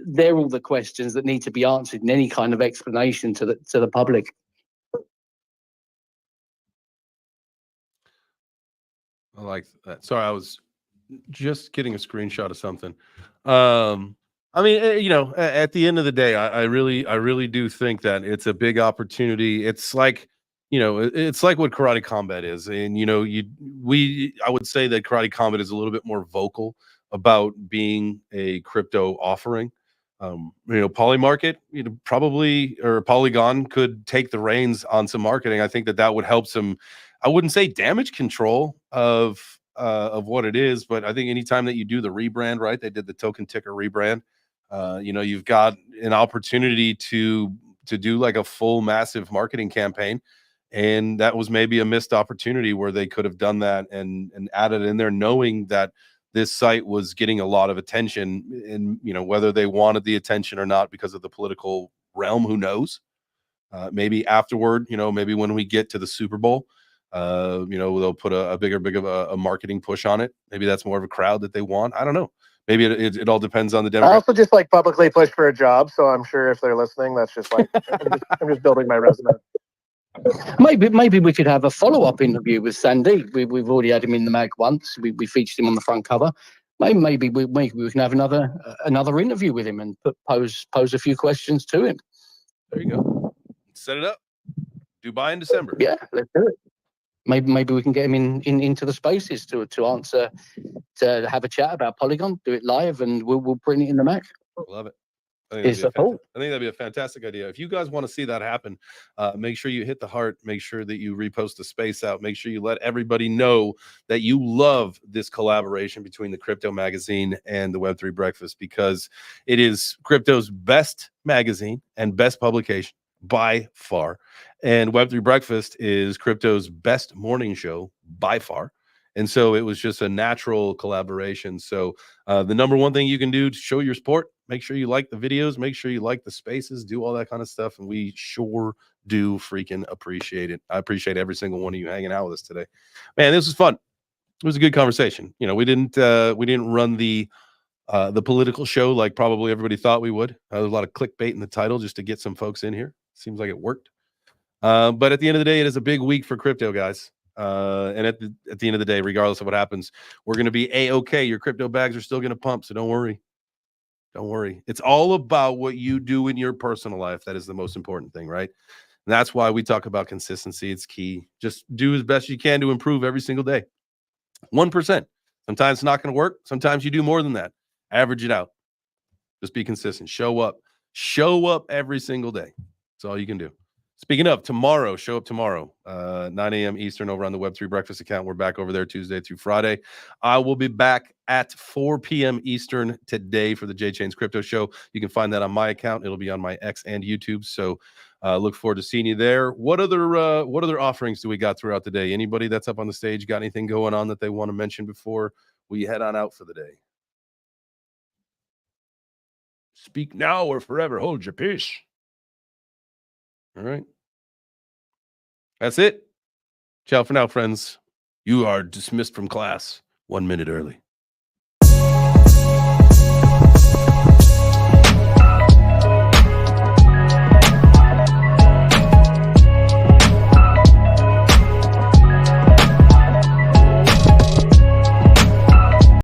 They're all the questions that need to be answered in any kind of explanation to the public. I like that. Sorry, I was just getting a screenshot of something. I mean, at the end of the day, I really do think that it's a big opportunity. It's like, it's like what Karate Combat is. And, I would say that Karate Combat is a little bit more vocal about being a crypto offering. Polymarket, probably, or Polygon could take the reins on some marketing. I think that would help some, I wouldn't say damage control of what it is, but I think anytime that you do the rebrand, right? They did the token ticker rebrand. You've got an opportunity to do like a full massive marketing campaign. And that was maybe a missed opportunity where they could have done that and added in there, knowing that this site was getting a lot of attention, and, whether they wanted the attention or not because of the political realm, who knows? Maybe afterward, maybe when we get to the Super Bowl, they'll put a big of a marketing push on it. Maybe that's more of a crowd that they want. I don't know. Maybe it all depends on the I Democrat. also just like publicly push for a job, so I'm sure if they're listening, that's just like I'm just building my resume. Maybe we could have a follow-up interview with Sandy. We've already had him in the mag once. We featured him on the front cover. Maybe we can have another interview with him and pose a few questions to him. There you go. Set it up. Dubai in December. Yeah, let's do it. Maybe we can get him into the spaces to answer, to have a chat about Polygon. Do it live, and we'll bring it in the mag. Love it. I think that'd be a fantastic idea. If you guys want to see that happen, make sure you hit the heart. Make sure that you repost the space out. Make sure you let everybody know that you love this collaboration between the Crypto Magazine and the Web3 Breakfast, because it is crypto's best magazine and best publication by far. And Web3 Breakfast is crypto's best morning show by far. And so it was just a natural collaboration. So the number one thing you can do to show your support, make sure you like the videos, make sure you like the spaces, do all that kind of stuff. And we sure do freaking appreciate it. I appreciate every single one of you hanging out with us today. Man, this was fun. It was a good conversation. We didn't run the political show like probably everybody thought we would. There's a lot of clickbait in the title just to get some folks in here. Seems like it worked. But at the end of the day, it is a big week for crypto, guys. And at the end of the day, regardless of what happens, we're going to be A-okay. Your crypto bags are still going to pump, so don't worry. Don't worry. It's all about what you do in your personal life. That is the most important thing, right? And that's why we talk about consistency. It's key. Just do as best you can to improve every single day. 1%. Sometimes it's not going to work. Sometimes you do more than that. Average it out. Just be consistent. Show up. Show up every single day. That's all you can do. Speaking of tomorrow, show up tomorrow, 9 a.m. Eastern over on the Web3 Breakfast account. We're back over there Tuesday through Friday. I will be back at 4 p.m. Eastern today for the J Chains Crypto Show. You can find that on my account. It'll be on my X and YouTube. So look forward to seeing you there. What other offerings do we got throughout the day? Anybody that's up on the stage got anything going on that they want to mention before we head on out for the day? Speak now or forever hold your peace. All right. That's it. Ciao for now, friends. You are dismissed from class 1 minute early.